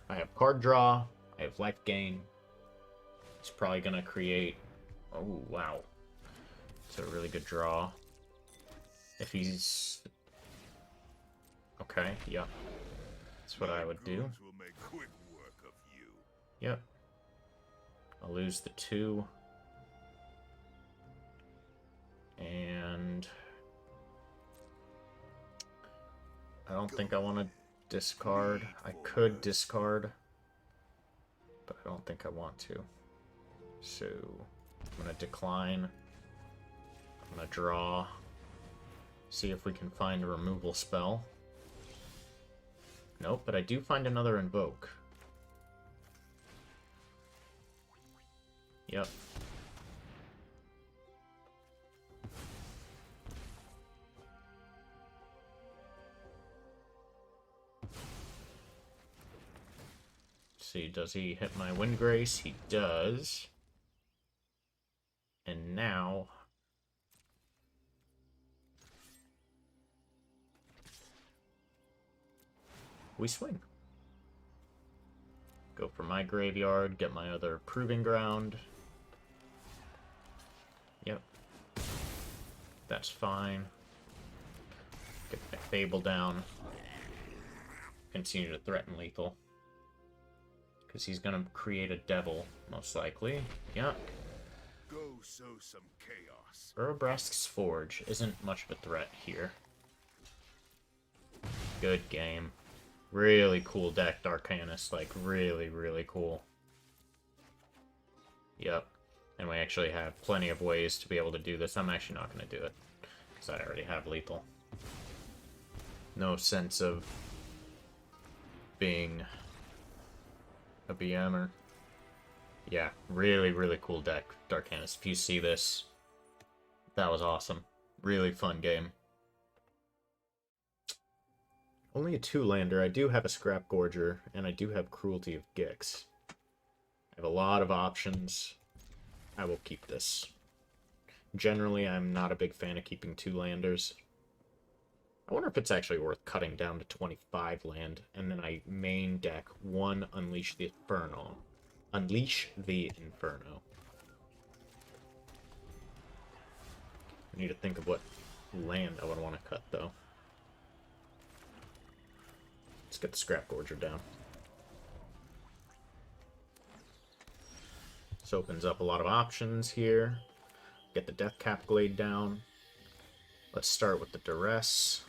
I have card draw. I have life gain. It's probably going to create... Oh, wow. It's a really good draw. If he's... Okay, yep. That's what I would do. Will make quick work of you. Yep. I'll lose the 2. And... I don't think I want to discard. I could discard, but I don't think I want to. So, I'm going to decline. I'm going to draw. See if we can find a removal spell. Nope, but I do find another Invoke. Yep. See, does he hit my Windgrace? He does. And now... we swing. Go for my graveyard, get my other Proving Ground. Yep. That's fine. Get my Fable down. Continue to threaten lethal. Because he's going to create a devil, most likely. Yep. Go sow some chaos. Urabrask's Forge isn't much of a threat here. Good game. Really cool deck, Darkanus. Like, really, really cool. Yep. And we actually have plenty of ways to be able to do this. I'm actually not going to do it, because I already have lethal. No sense of being a BMer. Yeah, really, really cool deck, Darkanus. If you see this, that was awesome. Really fun game. Only a 2-lander. I do have a Scrapgorger, and I do have Cruelty of Gix. I have a lot of options. I will keep this. Generally, I'm not a big fan of keeping 2-landers. I wonder if it's actually worth cutting down to 25 land, and then I main deck 1 Unleash the Inferno. Unleash the Inferno. I need to think of what land I would want to cut, though. Let's get the Scrapgorger down. This opens up a lot of options here. Get the Deathcap Glade down. Let's start with the Duress.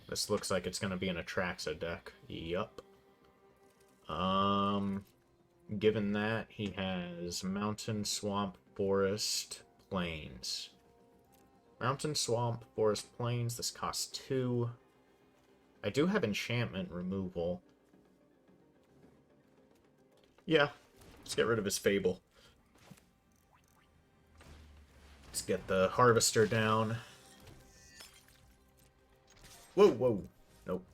This looks like it's going to be an Atraxa deck. Yup. Given that, he has Mountain, Swamp, Forest, Plains. Mountain, Swamp, Forest, Plains. This costs 2. I do have enchantment removal. Yeah, let's get rid of his Fable. Let's get the Harvester down. Whoa, whoa. Nope.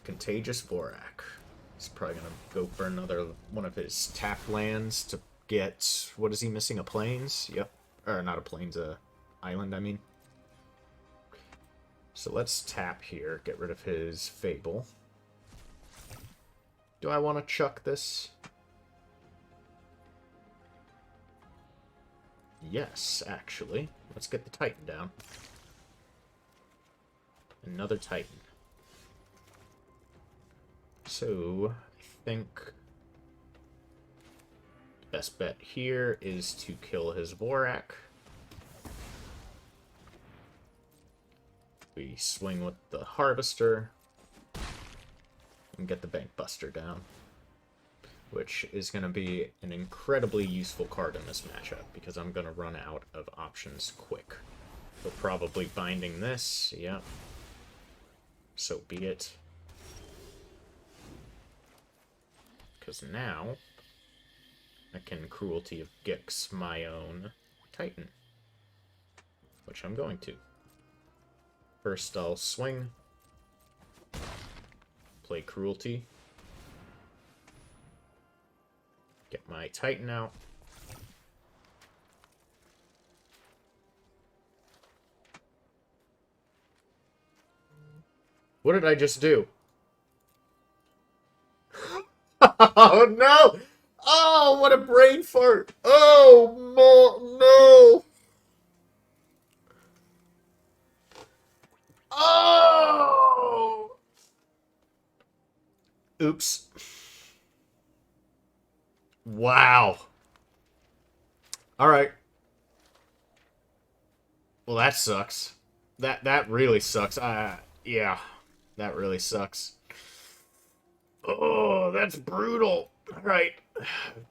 Contagious Vorak. He's probably going to go for another one of his tapped lands to get... What is he missing? A Plains? Yep. Or not a Plains, a island, I mean. So let's tap here, get rid of his Fable. Do I want to chuck this? Yes, actually. Let's get the Titan down. Another Titan. So, I think the best bet here is to kill his Vorak. We swing with the Harvester and get the Bankbuster down, which is going to be an incredibly useful card in this matchup because I'm going to run out of options quick. So probably binding this, yeah. So be it. Because now I can Cruelty of Gix my own Titan, which I'm going to. First, I'll swing, play Cruelty, get my Titan out, what did I just do? Oh no! Oh, what a brain fart! Oh, no! Oh! Oops. Wow. Alright. Well, that sucks. That really sucks. Yeah. That really sucks. Oh, that's brutal. Alright.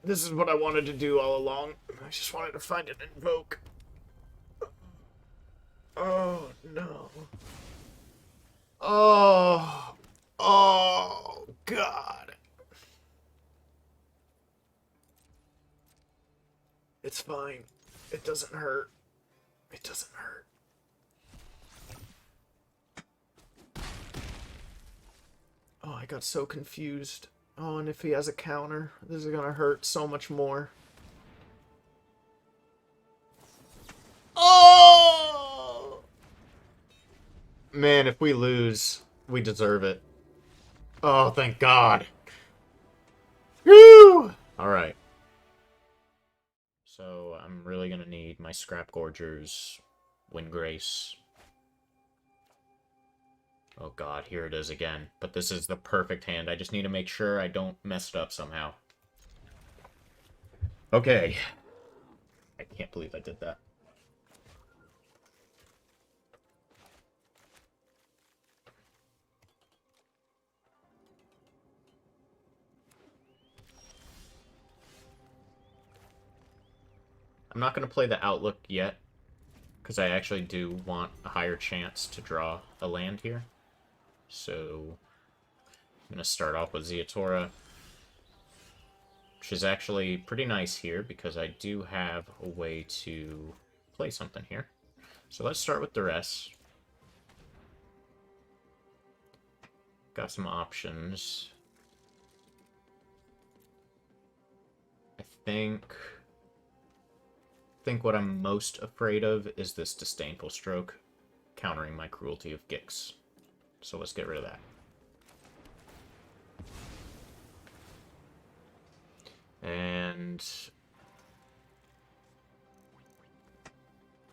This is what I wanted to do all along. I just wanted to find an invoke. Oh, no. Oh. Oh, God. It's fine. It doesn't hurt. It doesn't hurt. Oh, I got so confused. Oh, and if he has a counter, this is gonna hurt so much more. Oh! Man, if we lose, we deserve it. Oh, thank God. Woo! Alright. So, I'm really gonna need my Scrapgorger's Windgrace. Oh God, here it is again. But this is the perfect hand. I just need to make sure I don't mess it up somehow. Okay. I can't believe I did that. I'm not going to play the Outlook yet, because I actually do want a higher chance to draw a land here. So, I'm going to start off with Ziatora, which is actually pretty nice here, because I do have a way to play something here. So let's start with Duress. Got some options. I think what I'm most afraid of is this Disdainful Stroke, countering my Cruelty of Gix. So let's get rid of that. And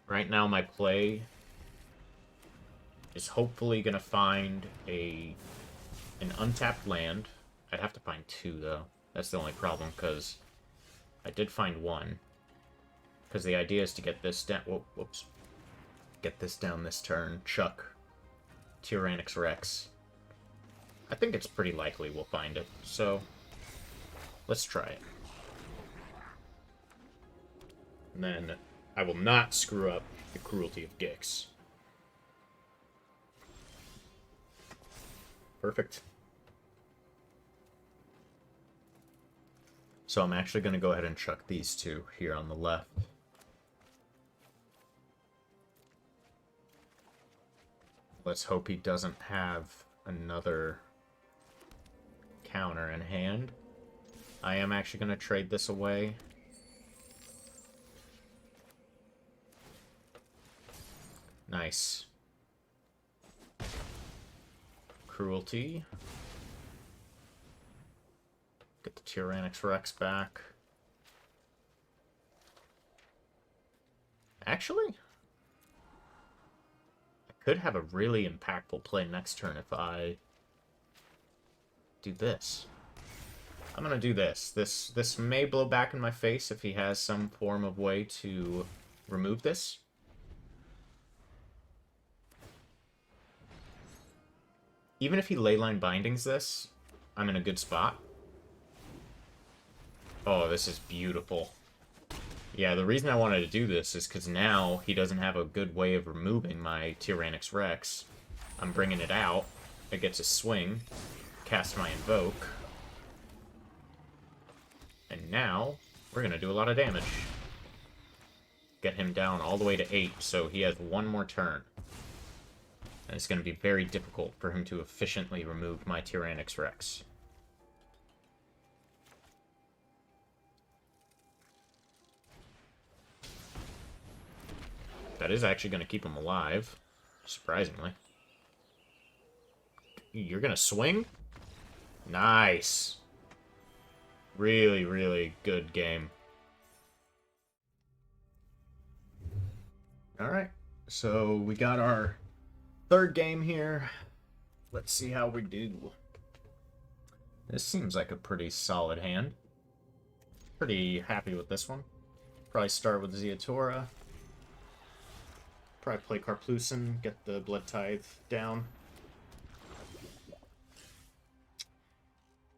right now my play is hopefully going to find an untapped land. I'd have to find two, though. That's the only problem, because I did find one. Because the idea is to get this down... Whoops. Get this down this turn. Chuck. Tyrranax Rex. I think it's pretty likely we'll find it, so let's try it. And then I will not screw up the Cruelty of Gix. Perfect. So I'm actually going to go ahead and chuck these two here on the left. Let's hope he doesn't have another counter in hand. I am actually going to trade this away. Nice. Cruelty. Get the Tyrranax Rex back. Actually, I could have a really impactful play next turn if I do this. I'm gonna do this. This may blow back in my face if he has some form of way to remove this. Even if he Leyline Bindings this, I'm in a good spot. Oh, this is beautiful. Yeah, the reason I wanted to do this is because now he doesn't have a good way of removing my Tyrranax Rex. I'm bringing it out. It gets a swing. Cast my Invoke. And now, we're going to do a lot of damage. Get him down all the way to 8, so he has one more turn. And it's going to be very difficult for him to efficiently remove my Tyrranax Rex. That is actually going to keep him alive, surprisingly. You're going to swing? Nice. Really, really good game. Alright, so we got our third game here. Let's see how we do. This seems like a pretty solid hand. Pretty happy with this one. Probably start with Ziatora. Probably play Karplusan, get the Bloodtithe down.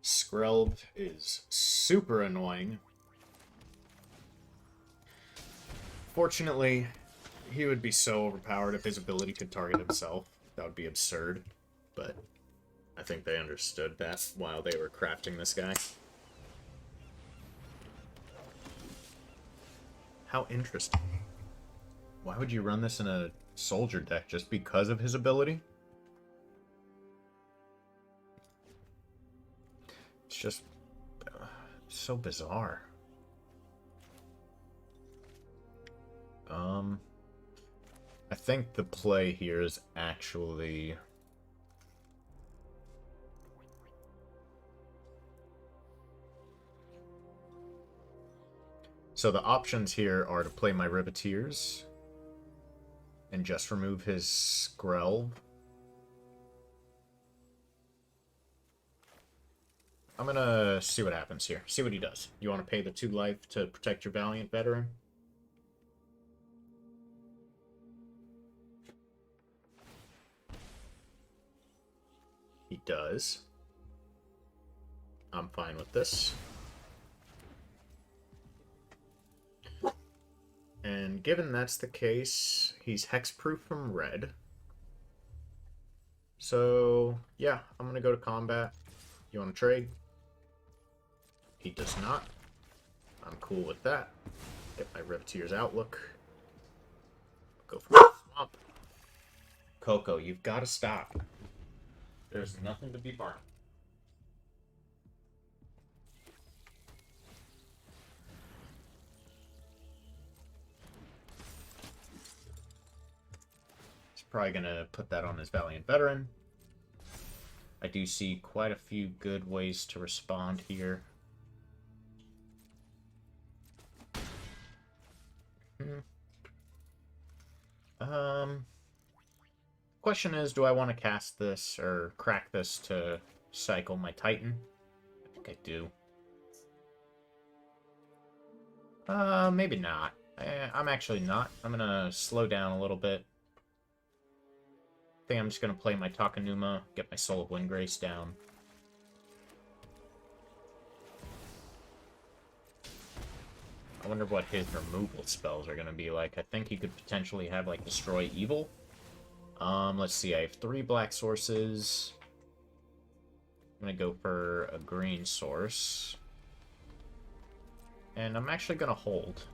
Skrelv is super annoying. Fortunately, he would be so overpowered if his ability could target himself. That would be absurd. But I think they understood that while they were crafting this guy. How interesting. Why would you run this in a soldier deck? Just because of his ability? It's just so bizarre. I think the play here is actually... So the options here are to play my Riveteers and just remove his Skrelv. I'm gonna see what happens here. See what he does. You want to pay the 2 life to protect your Valiant Veteran? He does. I'm fine with this. And given that's the case, he's hexproof from red. So, yeah, I'm going to go to combat. You want to trade? He does not. I'm cool with that. Get my Riveteer's Outlook. Go for the swamp. Coco, you've got to stop. There's nothing to be barked. Probably going to put that on his Valiant Veteran. I do see quite a few good ways to respond here. Question is, do I want to cast this or crack this to cycle my Titan? I think I do. Maybe not. I'm actually not. I'm going to slow down a little bit. I think I'm just going to play my Takenuma, get my Soul of Windgrace down. I wonder what his removal spells are going to be like. I think he could potentially have, like, Destroy Evil. Let's see. I have 3 black sources. I'm going to go for a green source. And I'm actually going to hold.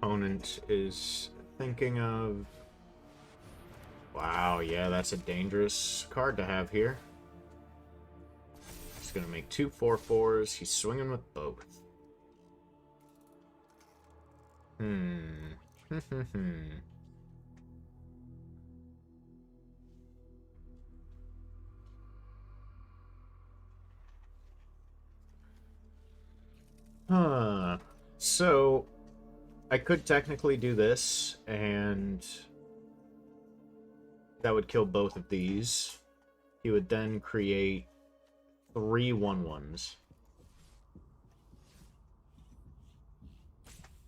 Opponent is thinking of... Wow, yeah, that's a dangerous card to have here. He's going to make 2 4/4s. He's swinging with both. So... I could technically do this, and that would kill both of these. He would then create 3 1/1s.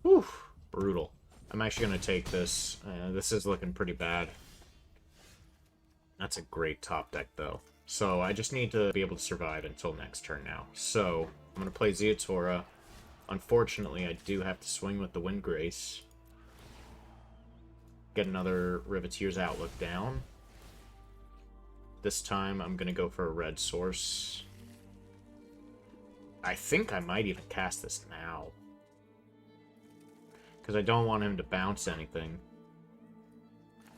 Whew, brutal. I'm actually going to take this. This is looking pretty bad. That's a great top deck, though. So I just need to be able to survive until next turn now. So I'm going to play Ziatora. Unfortunately, I do have to swing with the Windgrace. Get another Riveteer's Outlook down. This time, I'm going to go for a red source. I think I might even cast this now. Because I don't want him to bounce anything.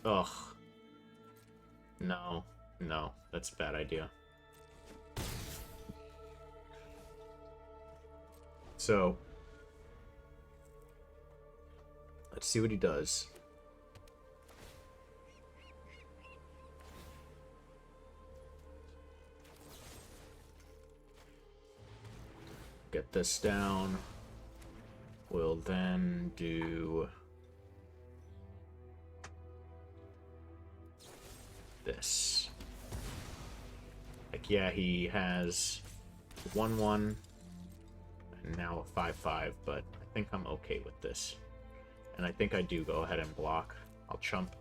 Ugh. No, no, that's a bad idea. So, let's see what he does. Get this down. We'll then do this. Like, yeah, he has 1/1 and now a 5/5, but I think I'm okay with this. And I think I do go ahead and block. I'll chump.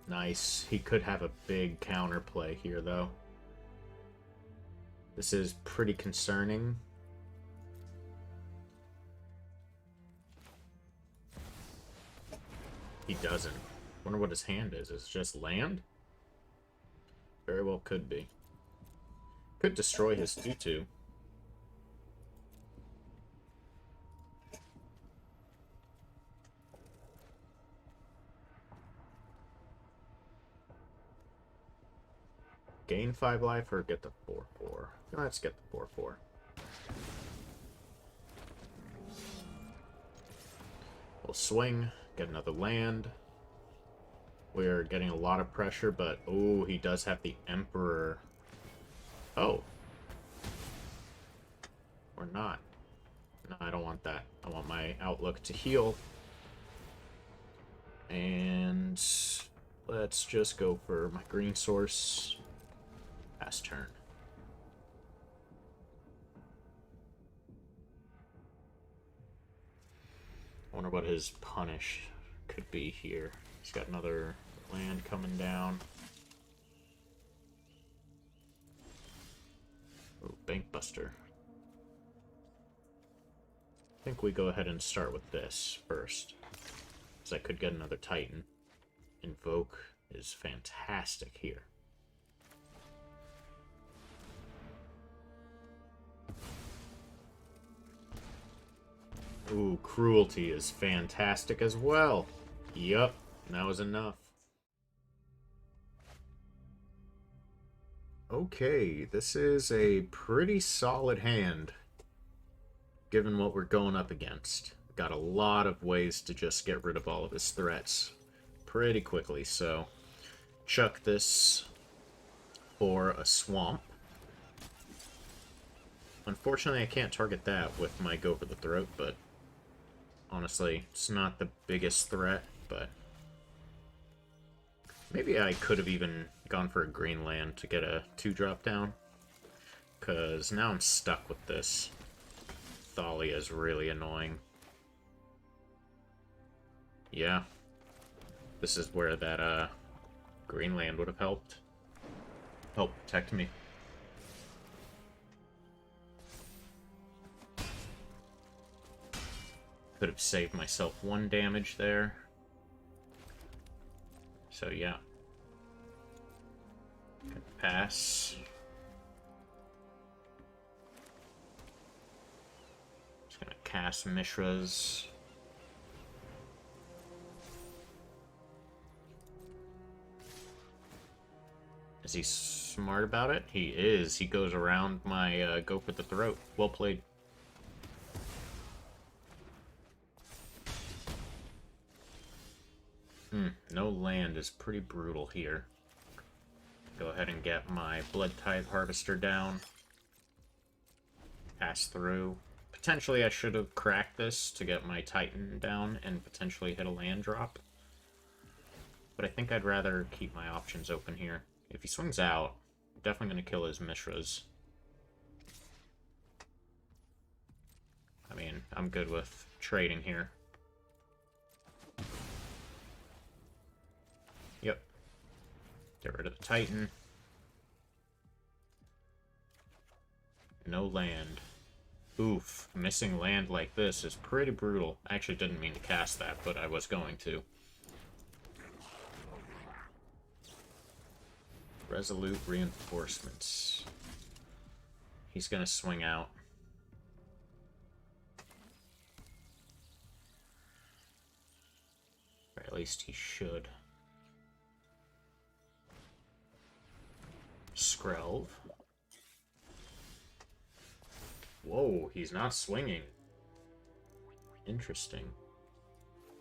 Nice. He could have a big counterplay here, though. This is pretty concerning. He doesn't. Wonder what his hand is. Is it just land? Very well could be. Could destroy his 2/2. Gain 5 life or get the 4/4? Let's get the 4/4. We'll swing, get another land. We're getting a lot of pressure, but oh, he does have the Emperor. Oh. Or not. No, I don't want that. I want my outlook to heal. And let's just go for my green source. Pass turn. I wonder what his punish could be here. He's got another land coming down. Ooh, Bankbuster. I think we go ahead and start with this first, because I could get another Titan. Invoke is fantastic here. Ooh, Cruelty is fantastic as well. Yup, that was enough. Okay, this is a pretty solid hand, given what we're going up against. Got a lot of ways to just get rid of all of his threats pretty quickly, so chuck this for a swamp. Unfortunately, I can't target that with my Go for the Throat, but honestly, it's not the biggest threat, but maybe I could have even gone for a green land to get a 2-drop down, because now I'm stuck with this. Thalia is really annoying. Yeah, this is where that green land would have helped protect me. Could have saved myself 1 damage there. So yeah. Pass. Just gonna cast Mishra's. Is he smart about it? He is. He goes around my Go for the Throat. Well played. No land is pretty brutal here. Go ahead and get my Bloodtithe Harvester down. Pass through. Potentially I should have cracked this to get my Titan down and potentially hit a land drop. But I think I'd rather keep my options open here. If he swings out, I'm definitely going to kill his Mishras. I mean, I'm good with trading here. Yep. Get rid of the Titan. No land. Oof. Missing land like this is pretty brutal. I actually didn't mean to cast that, but I was going to. Resolute Reinforcements. He's gonna swing out. At least he should. Skrelv. Whoa, he's not swinging. Interesting.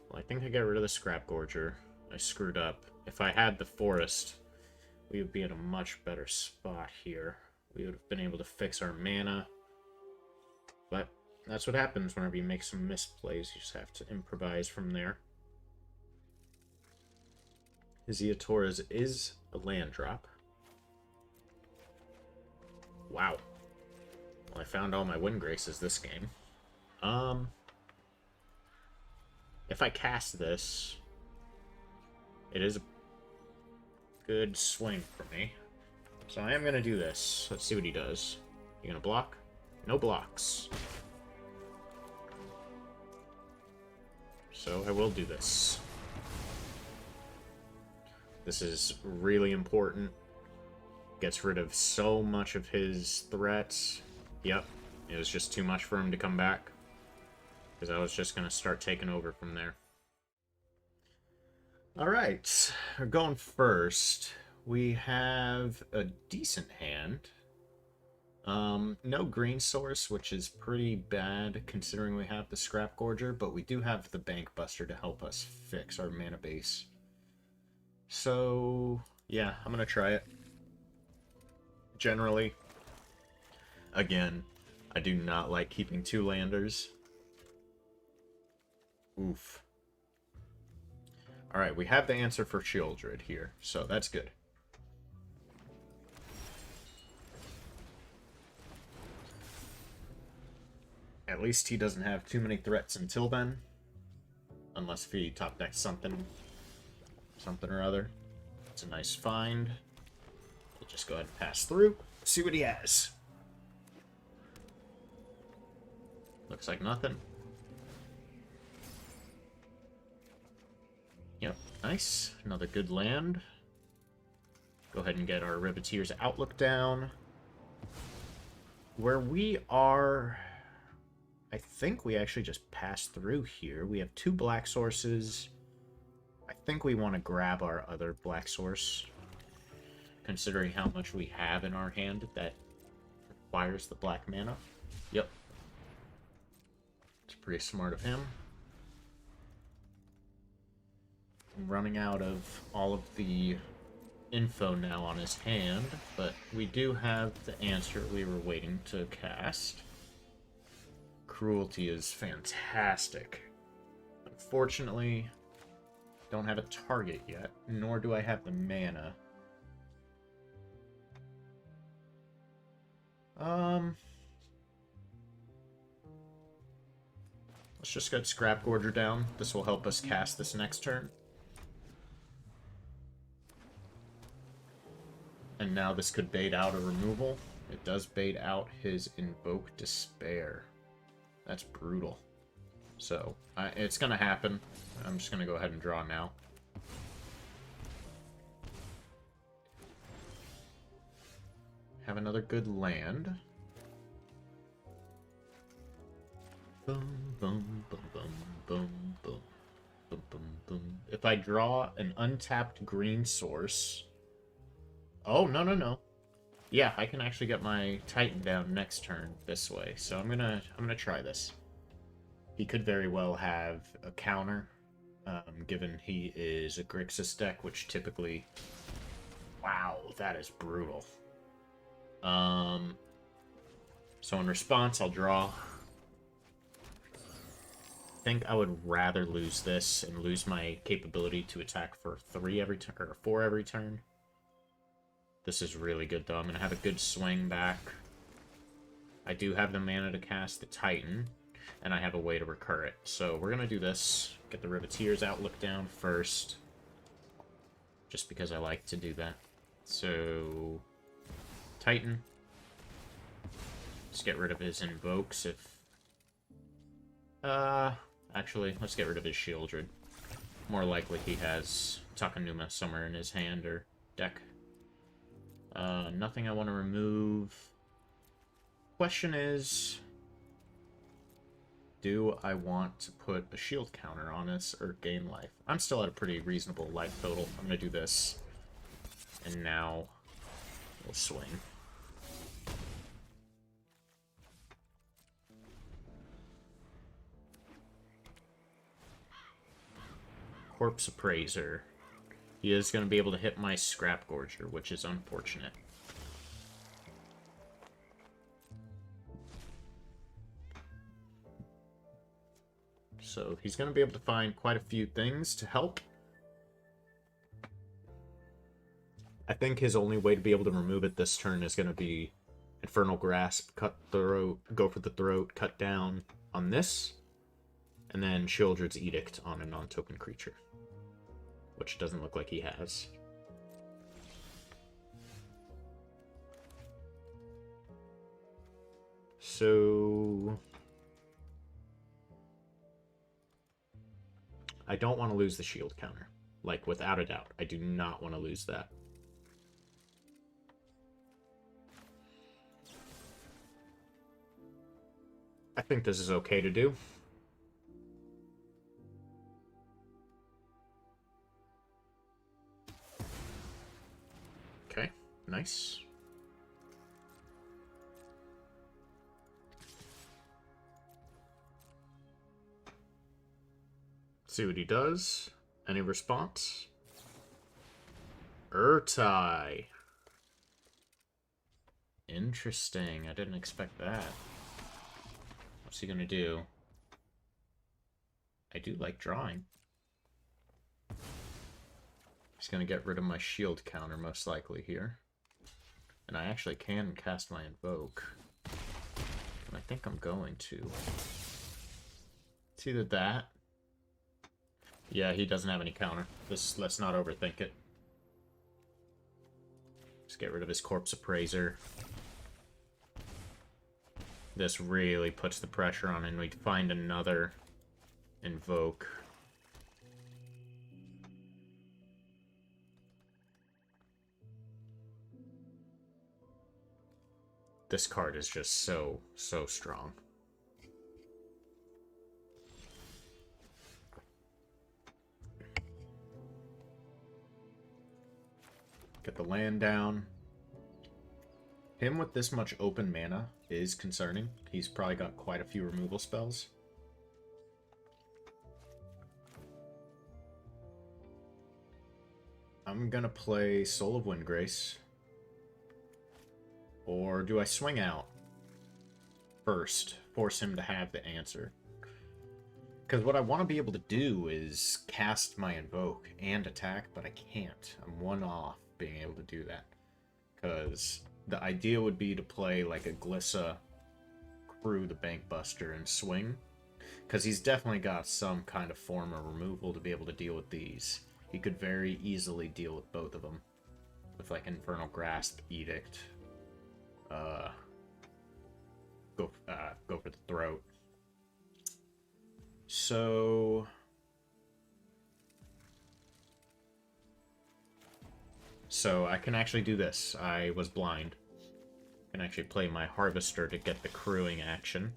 Well, I think I get rid of the Scrapgorger. I screwed up. If I had the forest, we would be in a much better spot here. We would have been able to fix our mana. But that's what happens whenever you make some misplays. You just have to improvise from there. Ziatora's is a land drop. Wow. Well, I found all my Windgraces this game. If I cast this, it is a good swing for me. So I am going to do this. Let's see what he does. You going to block? No blocks. So I will do this. This is really important. Gets rid of so much of his threats. Yep, it was just too much for him to come back. Because I was just going to start taking over from there. Alright, we're going first. We have a decent hand. No green source, which is pretty bad considering we have the Scrapgorger, but we do have the Bankbuster to help us fix our mana base. So, yeah, I'm going to try it. Generally, again, I do not like keeping two landers. Oof. Alright, we have the answer for Sheoldred here, so that's good. At least he doesn't have too many threats until then. Unless if he top decks something or other. It's a nice find. We'll just go ahead and pass through. See what he has. Looks like nothing. Yep, nice. Another good land. Go ahead and get our Riveteer's Outlook down. Where we are... I think we actually just passed through here. We have two black sources. I think we want to grab our other black source. Considering how much we have in our hand that requires the black mana. Yep. It's pretty smart of him. I'm running out of all of the info now on his hand, but we do have the answer we were waiting to cast. Cruelty is fantastic. Unfortunately, don't have a target yet, nor do I have the mana. Let's just get Scrapgorger down. This will help us cast this next turn. And now this could bait out a removal. It does bait out his Invoke Despair. That's brutal. So, it's going to happen. I'm just going to go ahead and draw now. Have another good land. Boom, boom, boom, boom, boom, boom, boom, boom, boom. If I draw an untapped green source... Oh, no, no, no. Yeah, I can actually get my Titan down next turn this way. So I'm gonna try this. He could very well have a counter, given he is a Grixis deck, which typically... Wow, that is brutal. So in response, I'll draw. I think I would rather lose this and lose my capability to attack for 3 every turn, or 4 every turn. This is really good, though. I'm going to have a good swing back. I do have the mana to cast the Titan, and I have a way to recur it. So we're going to do this. Get the Riveteer's Outlook down first. Just because I like to do that. So, Titan. Let's get rid of his Invokes if... Actually, let's get rid of his Sheoldred. More likely he has Takenuma somewhere in his hand or deck. Nothing I want to remove. Question is... Do I want to put a shield counter on this or gain life? I'm still at a pretty reasonable life total. I'm going to do this. And now we'll swing. Corpse Appraiser. He is going to be able to hit my Scrapgorger, which is unfortunate. So he's going to be able to find quite a few things to help. I think his only way to be able to remove it this turn is going to be Infernal Grasp, cut throat, go for the throat, cut down on this, and then Sheoldred's Edict on a non-token creature, which doesn't look like he has. So I don't want to lose the shield counter. Like, without a doubt. I do not want to lose that. I think this is okay to do. Okay, nice. See what he does. Any response? Urtai. Interesting. I didn't expect that. What's he gonna do? I do like drawing. He's gonna get rid of my shield counter most likely here. And I actually can cast my Invoke. And I think I'm going to. It's either that. Yeah, he doesn't have any counter. Let's not overthink it. Just get rid of his Corpse Appraiser. This really puts the pressure on, and we'd find another Invoke. This card is just so strong. Get the land down. Him with this much open mana is concerning. He's probably got quite a few removal spells. I'm gonna play Soul of Windgrace. Or do I swing out first? Force him to have the answer. Because what I want to be able to do is cast my Invoke and attack, but I can't. I'm one off being able to do that. Because the idea would be to play like a Glissa Cruelty the Bankbuster and swing. Because he's definitely got some kind of form of removal to be able to deal with these. He could very easily deal with both of them. With like Infernal Grasp, Edict. Go for the throat. So I can actually do this. I was blind. I can actually play my Harvester to get the crewing action.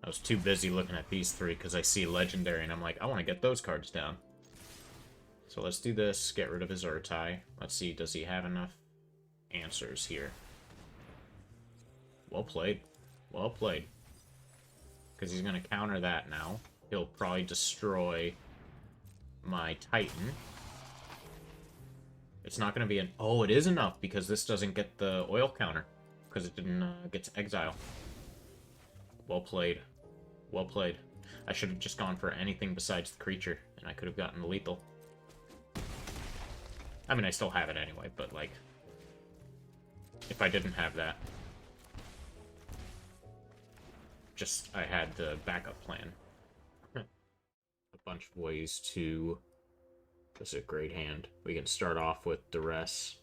I was too busy looking at these three because I see Legendary and I'm like, I want to get those cards down. So let's do this, get rid of his Urtai. Let's see, does he have enough answers here? Well played. Well played. Because he's going to counter that now. He'll probably destroy my Titan. It's not going to be an... Oh, it is enough because this doesn't get the oil counter. Because it didn't get to exile. Well played. Well played. I should have just gone for anything besides the creature. And I could have gotten the lethal. I mean, I still have it anyway, but, like, if I didn't have that, just, I had the backup plan. A bunch of ways to, this is a great hand. We can start off with Duress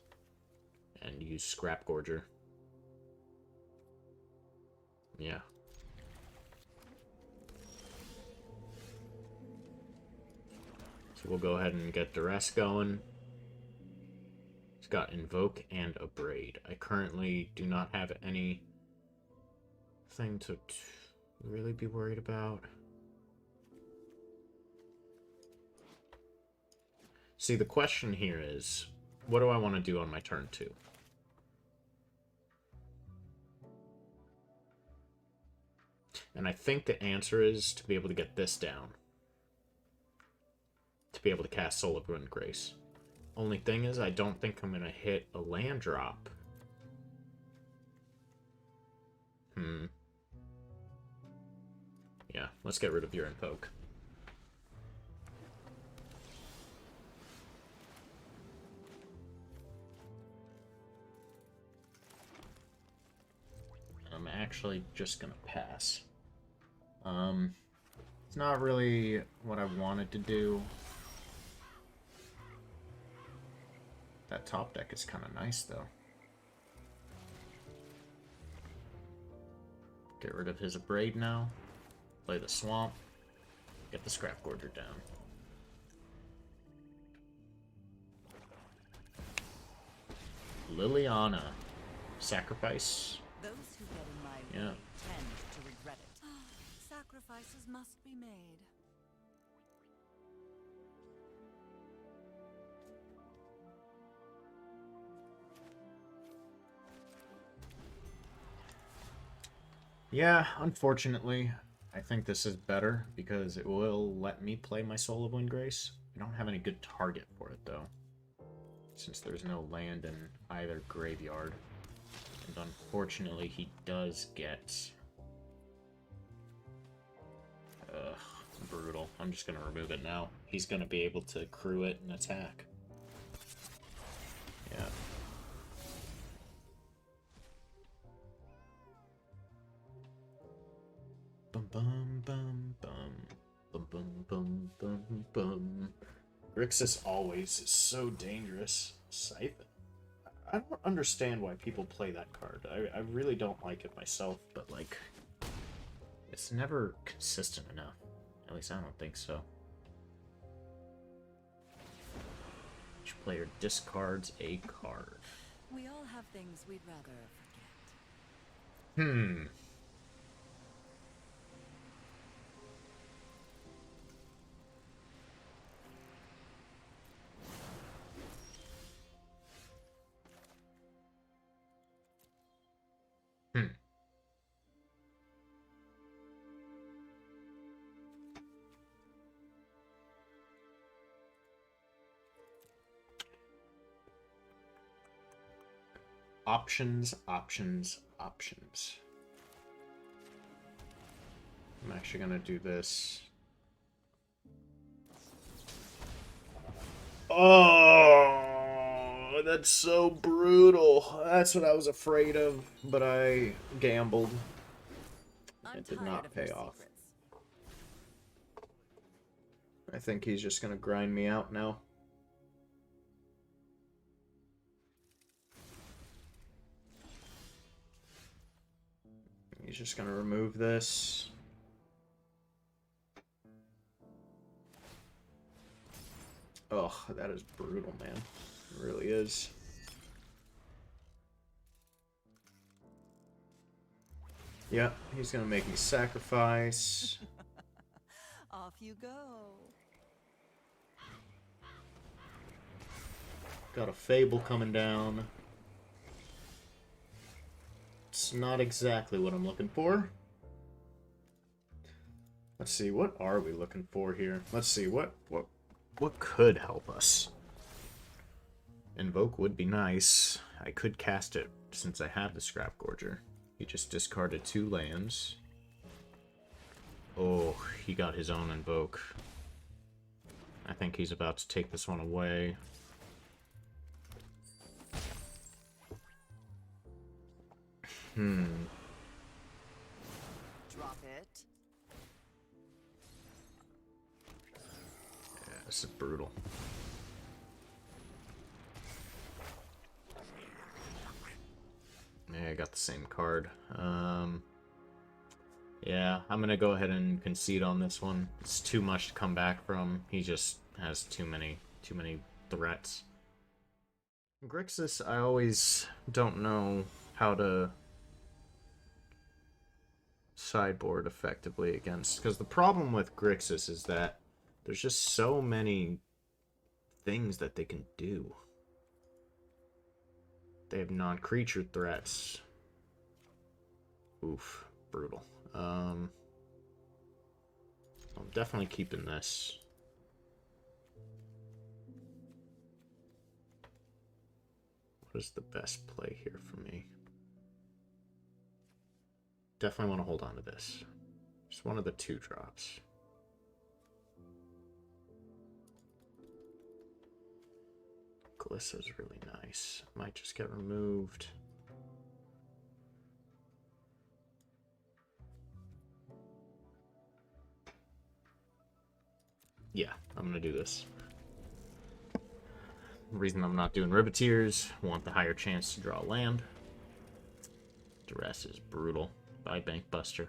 and use Scrapgorger. Yeah. So we'll go ahead and get Duress going. Got Invoke and Abrade. I currently do not have any nothing to really be worried about. See, the question here is, what do I want to do on my turn 2? And I think the answer is to be able to get this down. To be able to cast Soul of Windgrace. Only thing is, I don't think I'm going to hit a land drop. Yeah, let's get rid of your Invoke. I'm actually just going to pass. It's not really what I wanted to do. That top deck is kind of nice, though. Get rid of his Abrade now. Play the Swamp. Get the Scrapgorger down. Liliana. Sacrifice. Those who get in my way tend to regret it. Sacrifices must be made. Yeah, unfortunately, I think this is better because it will let me play my Soul of Windgrace. I don't have any good target for it, though, since there's no land in either graveyard. And unfortunately, he does get... brutal. I'm just going to remove it now. He's going to be able to crew it and attack. Yeah. Bum bum bum bum. Bum bum bum bum bum. Grixis always is so dangerous. Siphon. I don't understand why people play that card. I really don't like it myself, but like, it's never consistent enough. At least I don't think so. Each player discards a card. We all have things we'd rather forget. Options, options, options. I'm actually gonna do this. Oh, that's so brutal. That's what I was afraid of, but I gambled. It did not pay off. I think he's just gonna grind me out now. He's just gonna remove this. Oh, that is brutal, man. It really is. Yeah, he's gonna make me sacrifice. Off you go. Got a Fable coming down. It's not exactly what I'm looking for. Let's see, what are we looking for here? Let's see, what could help us? Invoke would be nice. I could cast it since I have the Scrapgorger. He just discarded 2 lands. Oh, he got his own Invoke. I think he's about to take this one away. Drop it. Yeah, this is brutal. Yeah, I got the same card. Yeah, I'm gonna go ahead and concede on this one. It's too much to come back from. He just has too many threats. Grixis, I always don't know how to sideboard effectively against... Because the problem with Grixis is that there's just so many things that they can do. They have non-creature threats. Oof, brutal. I'm definitely keeping this. What is the best play here for me? Definitely want to hold on to this. Just one of the 2 drops. Glissa's really nice. Might just get removed. Yeah, I'm gonna do this. The reason I'm not doing Riveteers, want the higher chance to draw land. Duress is brutal. By Bankbuster.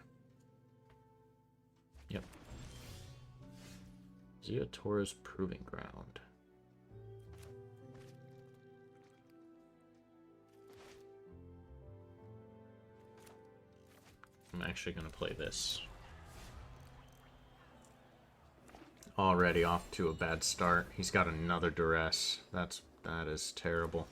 Yep. Ziatora's Proving Ground. I'm actually going to play this. Already off to a bad start. He's got another Duress. That is terrible.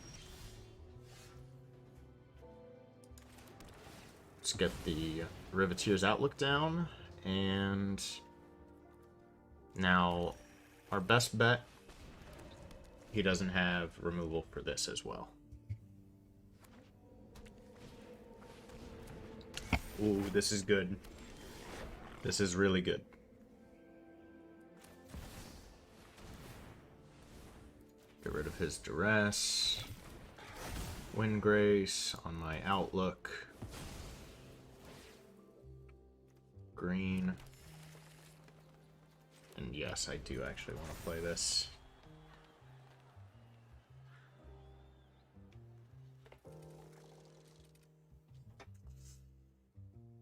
Let's get the Riveteer's Outlook down, and now our best bet, he doesn't have removal for this as well. Ooh, this is good. This is really good. Get rid of his Duress. Windgrace on my Outlook. Green. And yes, I do actually want to play this.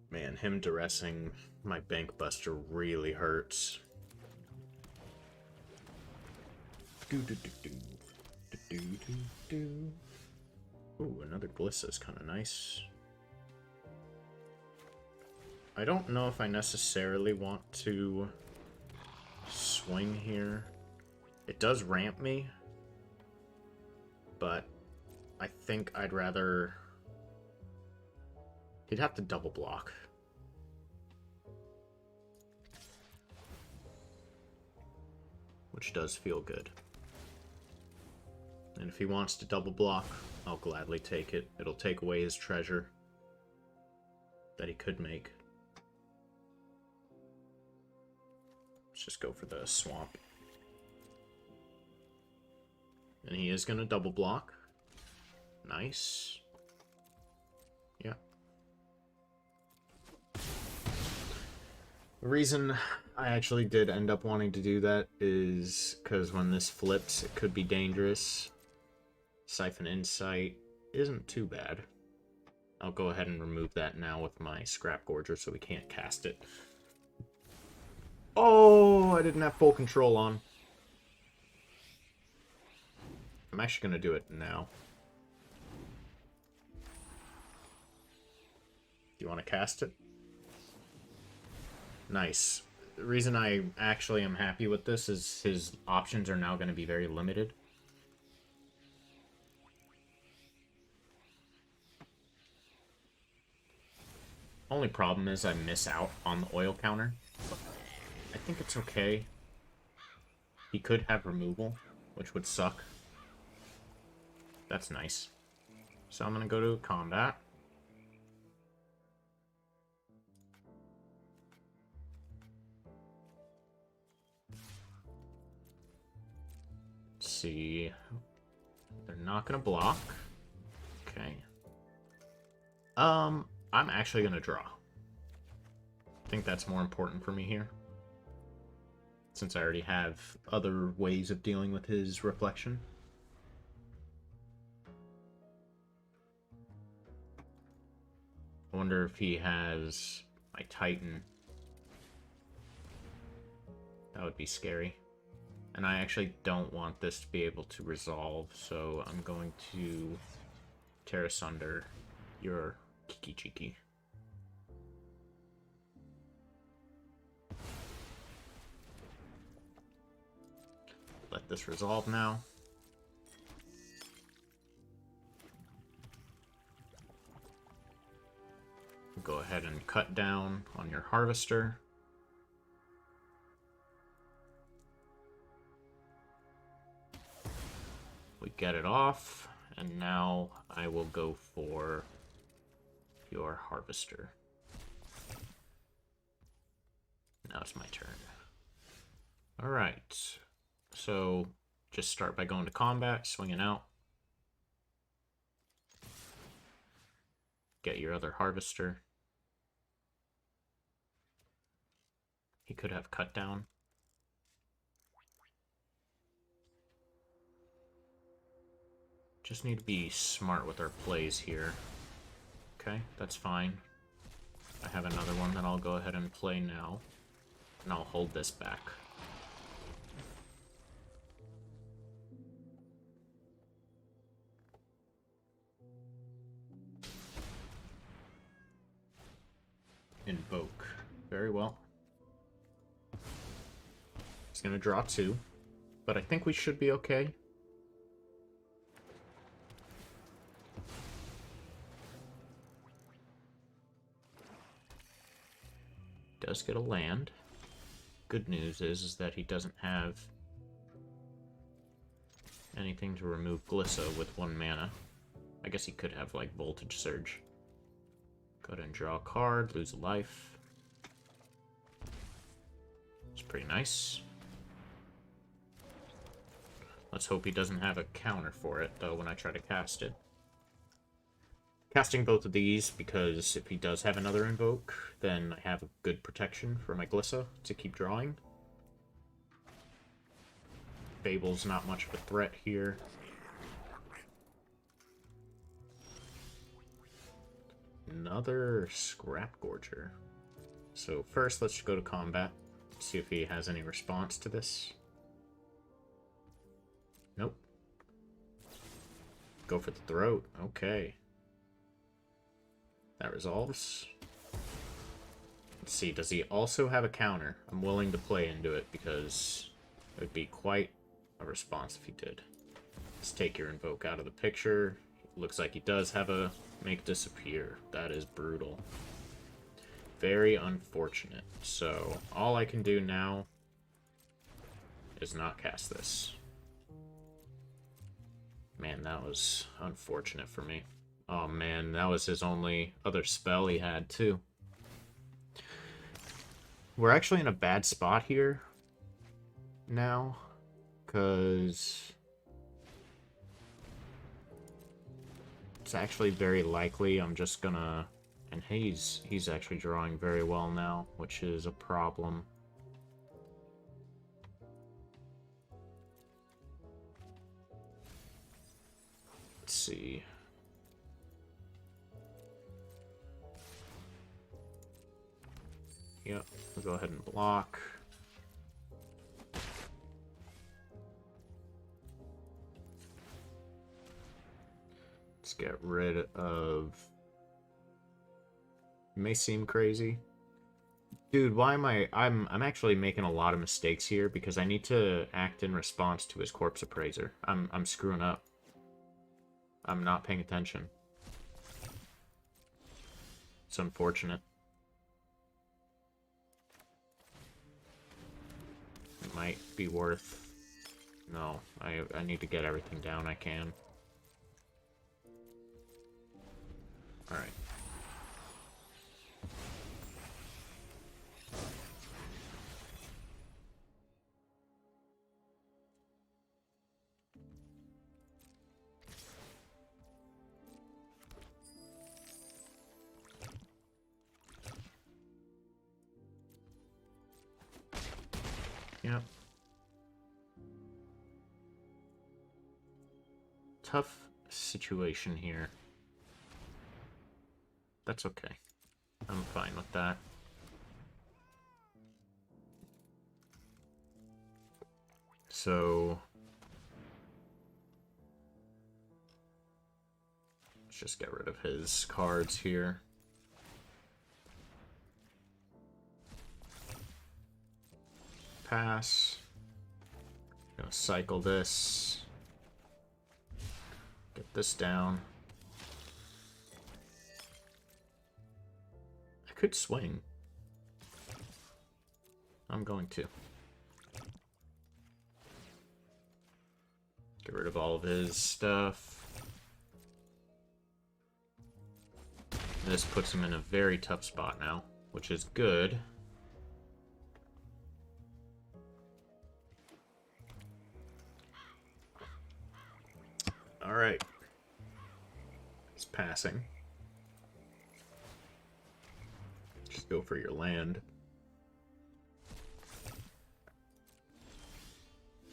Man, him duressing my Bankbuster really hurts. Ooh, another Glissa is kind of nice. I don't know if I necessarily want to swing here. It does ramp me, but I think I'd rather... He'd have to double block. Which does feel good. And if he wants to double block, I'll gladly take it. It'll take away his treasure that he could make. Let's just go for the swamp. And he is going to double block. Nice. Yeah. The reason I actually did end up wanting to do that is because when this flips, it could be dangerous. Siphon Insight isn't too bad. I'll go ahead and remove that now with my Scrapgorger so we can't cast it. Oh, I didn't have full control on. I'm actually going to do it now. Do you want to cast it? Nice. The reason I actually am happy with this is his options are now going to be very limited. Only problem is I miss out on the oil counter. I think it's okay. He could have removal, which would suck. That's nice. So I'm going to go to combat. Let's see. They're not going to block. Okay. I'm actually going to draw. I think that's more important for me here, since I already have other ways of dealing with his reflection. I wonder if he has my Titan. That would be scary. And I actually don't want this to be able to resolve, so I'm going to Tear Asunder your Kiki Chiki. let this resolve now. Go ahead and cut down on your Harvester. We get it off, and now I will go for your Harvester. Now it's my turn. Alright, so just start by going to combat, swinging out. Get your other Harvester. He could have cut down. Just need to be smart with our plays here. Okay, that's fine. I have another one that I'll go ahead and play now. And I'll hold this back. Invoke. Very well. He's gonna draw 2, but I think we should be okay. Does get a land. Good news is that he doesn't have anything to remove Glissa with 1 mana. I guess he could have, like, Voltage Surge. Go ahead and draw a card, lose a life. It's pretty nice. Let's hope he doesn't have a counter for it, though, when I try to cast it. Casting both of these, because if he does have another Invoke, then I have a good protection for my Glissa to keep drawing. Fable's not much of a threat here. Another Scrapgorger. So first, let's go to combat. See if he has any response to this. Nope. Go for the throat. Okay. That resolves. Let's see, does he also have a counter? I'm willing to play into it because it would be quite a response if he did. Let's take your Invoke out of the picture. Looks like he does have a Make Disappear. That is brutal. Very unfortunate. So, all I can do now is not cast this. Man, that was unfortunate for me. Oh man, that was his only other spell he had, too. We're actually in a bad spot here now, because it's actually very likely I'm just gonna... And he's actually drawing very well now, which is a problem. Let's see. Yep, we'll go ahead and block. Let's get rid of... It may seem crazy. Dude, why am I'm actually making a lot of mistakes here because I need to act in response to his Corpse Appraiser. I'm screwing up. I'm not paying attention. It's unfortunate. It might be worth... No, I need to get everything down I can. Alright. Yep. Tough situation here. That's okay. I'm fine with that. So... let's just get rid of his cards here. Pass. Gonna cycle this. Get this down. I could swing. I'm going to. Get rid of all of his stuff. This puts him in a very tough spot now, which is good. Alright. He's passing. Just go for your land.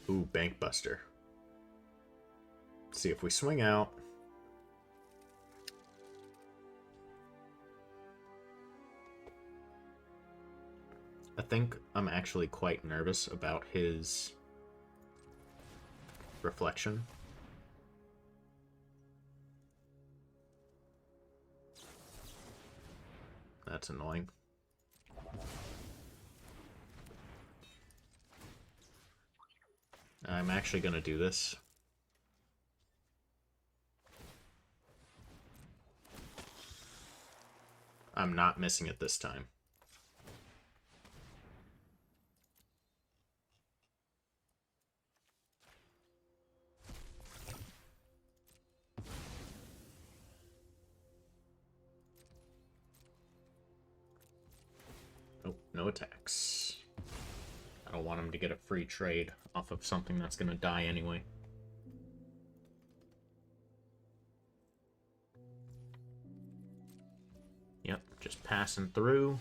Ooh, Bankbuster. See if we swing out. I think I'm actually quite nervous about his reflection. That's annoying. I'm actually going to do this. I'm not missing it this time. Nope, no attacks. I don't want him to get a free trade off of something that's going to die anyway. Yep, just passing through.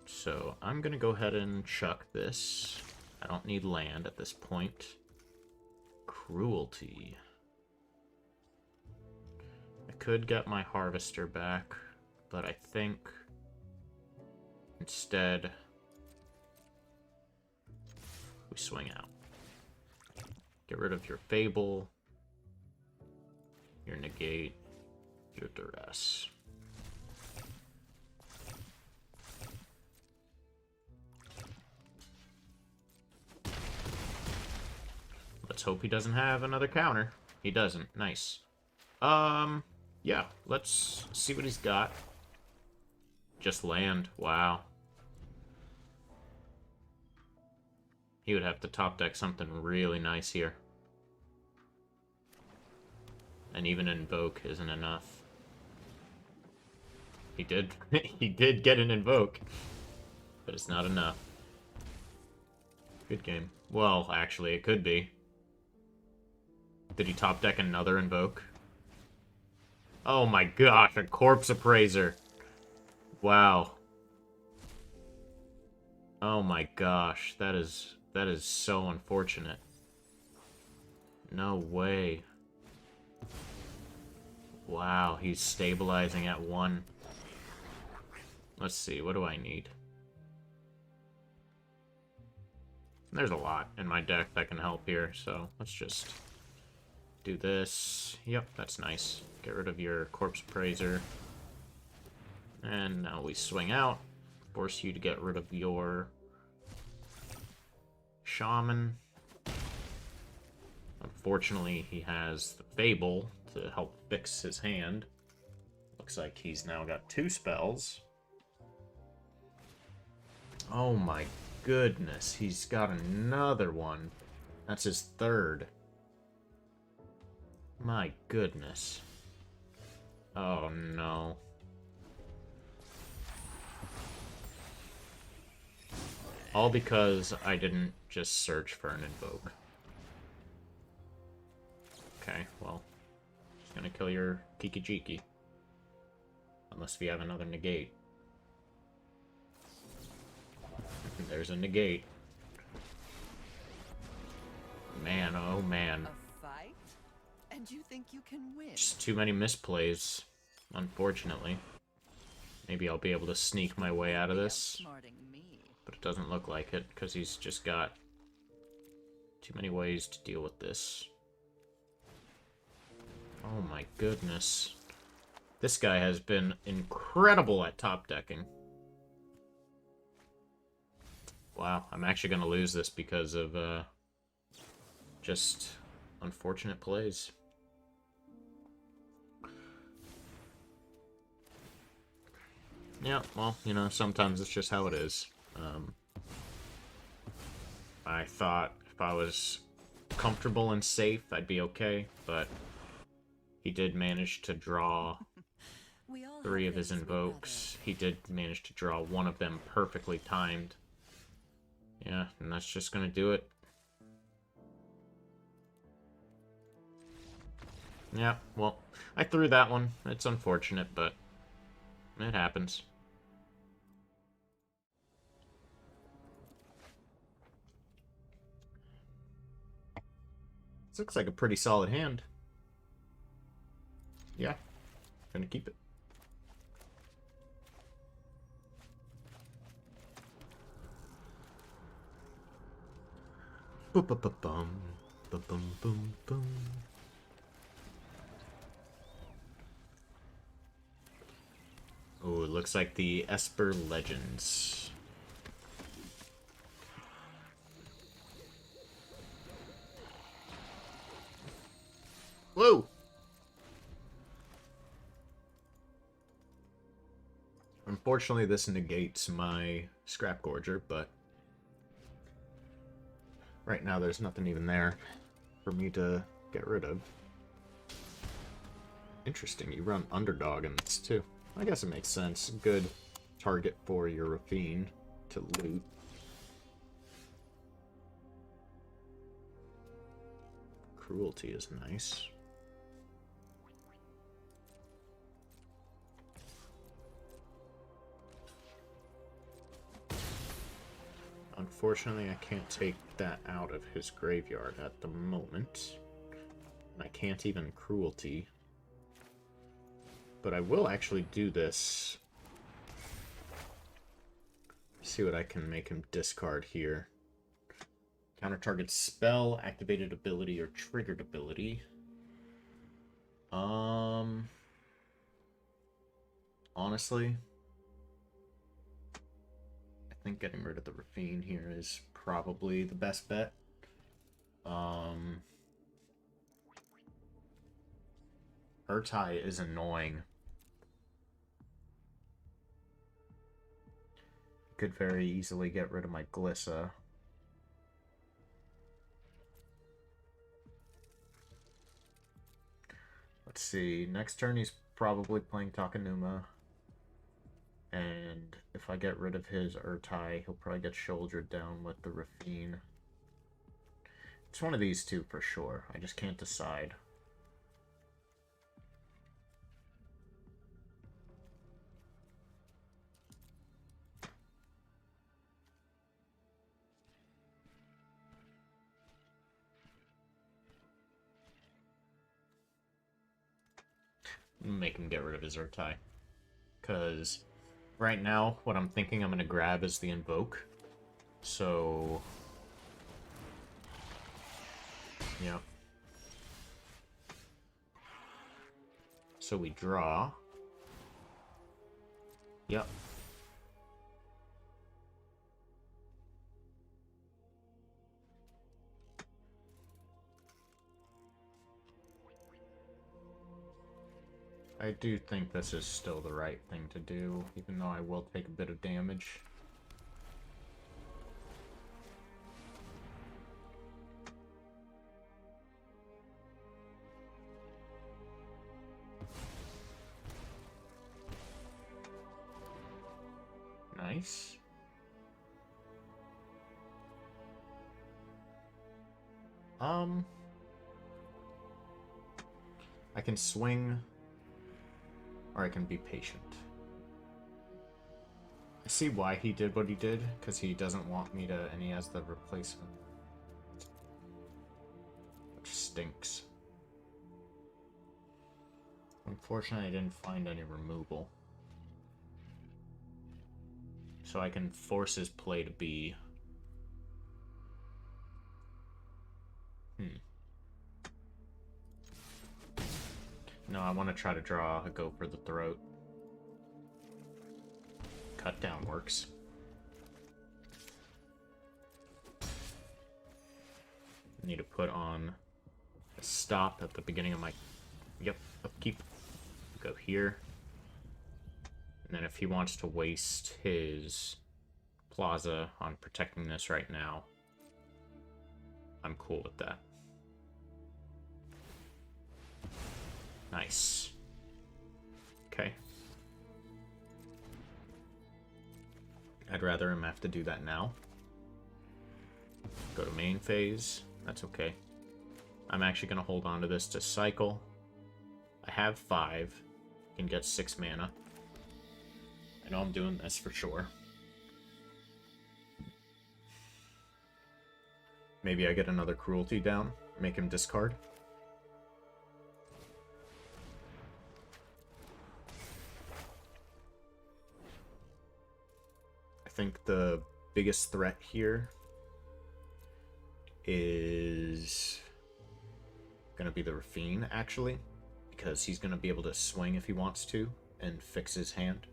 So I'm going to go ahead and chuck this. I don't need land at this point. Cruelty. I could get my Harvester back, but I think instead we swing out. Get rid of your Fable, your Negate, your Duress. Let's hope he doesn't have another counter. He doesn't. Nice. Yeah, let's see what he's got. Just land. Wow. He would have to top deck something really nice here. And even Invoke isn't enough. He did he did get an Invoke, but it's not enough. Good game. Well, actually, it could be. Did he top deck another Invoke? Oh my gosh, a Corpse Appraiser. Wow. Oh my gosh, that is so unfortunate. No way. Wow, he's stabilizing at 1. Let's see, what do I need? There's a lot in my deck that can help here, so let's just do this. Yep, that's nice. Get rid of your Corpse Appraiser. And now we swing out. Force you to get rid of your Shaman. Unfortunately, he has the Fable to help fix his hand. Looks like he's now got 2 spells. Oh my goodness, he's got another one. That's his 3rd. My goodness. Oh no. All because I didn't just search for an Invoke. Okay, well, just gonna kill your Kiki-Jiki. Unless we have another Negate. There's a Negate. Man, oh man. A fight? And you think you can win? Just too many misplays, unfortunately. Maybe I'll be able to sneak my way out of this. Outsmarting me. But it doesn't look like it, because he's just got too many ways to deal with this. Oh my goodness. This guy has been incredible at top decking. Wow, I'm actually going to lose this because of just unfortunate plays. Yeah, well, you know, sometimes it's just how it is. I thought if I was comfortable and safe, I'd be okay, but he did manage to draw We all 3 have of his things we'd invokes. He did manage to draw 1 of them perfectly timed. Yeah, and that's just gonna do it. Yeah, well, I threw that one. It's unfortunate, but it happens. This looks like a pretty solid hand. Yeah, gonna keep it. Boom, boom, boom, boom, boom, boom, boom, boom. Oh, it looks like the Esper Legends. Whoa! Unfortunately, this negates my Scrapgorger, but right now there's nothing even there for me to get rid of. Interesting, you run Underdog in this too. I guess it makes sense. Good target for your Ravine to loot. Cruelty is nice. Unfortunately, I can't take that out of his graveyard at the moment. And I can't even Cruelty. But I will actually do this. See what I can make him discard here. Counter target spell, activated ability, or triggered ability. Honestly, I think getting rid of the Ravine here is probably the best bet. Urtai is annoying. Could very easily get rid of my Glissa. Let's see. Next turn he's probably playing Takenuma. And if I get rid of his Urtai, he'll probably get Sheoldred down with the Ravine. It's one of these two for sure. I just can't decide. Make him get rid of his Urtai. Because right now, what I'm thinking I'm going to grab is the Invoke. So, yeah. So we draw. Yep. I do think this is still the right thing to do, even though I will take a bit of damage. Nice. I can swing, or I can be patient. I see why he did what he did, because he doesn't want me to, and he has the replacement. Which stinks. Unfortunately, I didn't find any removal. So I can force his play to be... No, I want to try to draw a go for the throat. Cut down works. I need to put on a stop at the beginning of my... Yep, upkeep. Go here. And then if he wants to waste his Plaza on protecting this right now, I'm cool with that. Nice. Okay. I'd rather him have to do that now. Go to main phase. That's okay. I'm actually going to hold on to this to cycle. I have 5. Can get 6 mana. I know I'm doing this for sure. Maybe I get another Cruelty down. Make him discard. I think the biggest threat here is going to be the Rafine, actually, because he's going to be able to swing if he wants to and fix his hand.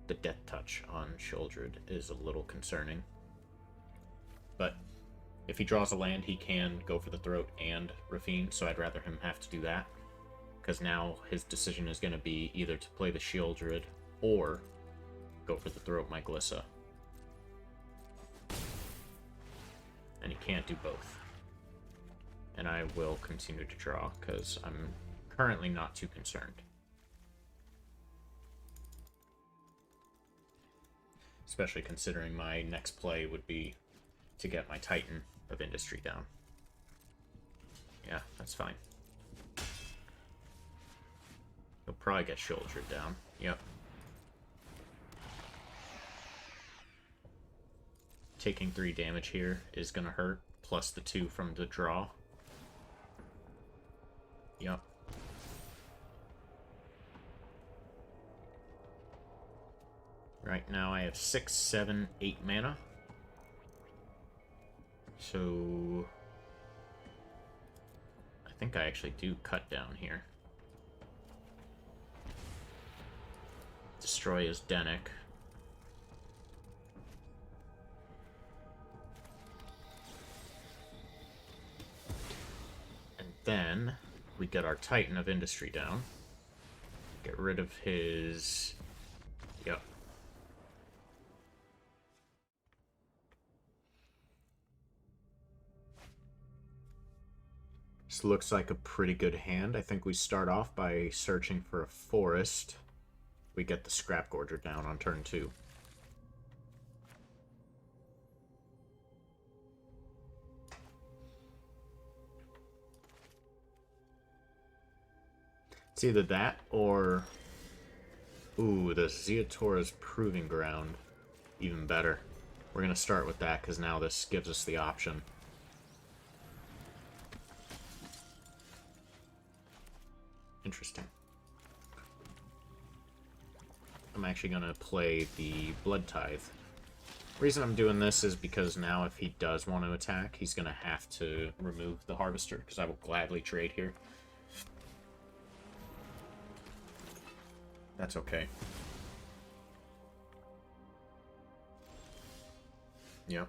The Death Touch on Sheoldred is a little concerning. But if he draws a land, he can go for the Throat and Rafine, so I'd rather him have to do that. Because now his decision is going to be either to play the Sheoldred or go for the Throat my Glissa. And he can't do both. And I will continue to draw, because I'm currently not too concerned. Especially considering my next play would be to get my Titan of Industry down. Yeah, that's fine. He'll probably get Sheoldred down. Yep. Taking 3 damage here is going to hurt, plus the 2 from the draw. Yep. Right now I have 6, 7, 8 mana. So I think I actually do cut down here. Destroy his Denic. And then we get our Titan of Industry down. Get rid of his... Yep. This looks like a pretty good hand. I think we start off by searching for a forest. We get the Scrapgorger down on turn 2. It's either that or... Ooh, the Ziatora's Proving Ground. Even better. We're going to start with that, because now this gives us the option. Interesting. I'm actually going to play the Bloodtithe. The reason I'm doing this is because now if he does want to attack, he's going to have to remove the Harvester, because I will gladly trade here. That's okay. Yeah.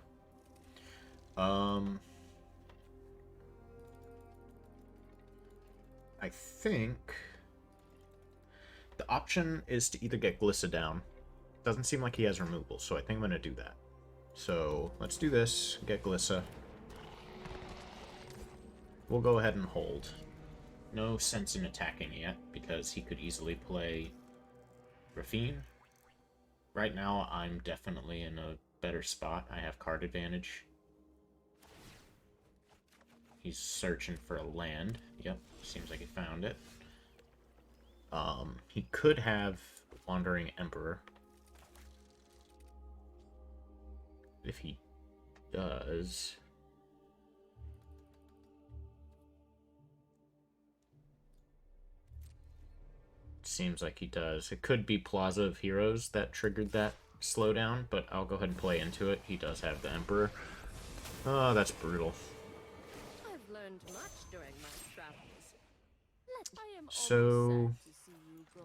I think the option is to either get Glissa down. Doesn't seem like he has removal, so I think I'm going to do that. So let's do this, get Glissa. We'll go ahead and hold. No sense in attacking yet, because he could easily play Rafine. Right now, I'm definitely in a better spot. I have card advantage. He's searching for a land. Yep, seems like he found it. He could have Wandering Emperor. If he does... Seems like he does. It could be Plaza of Heroes that triggered that slowdown, but I'll go ahead and play into it. He does have the Emperor. Oh, that's brutal. I've learned much during my travels. I am So, always sad to see you go.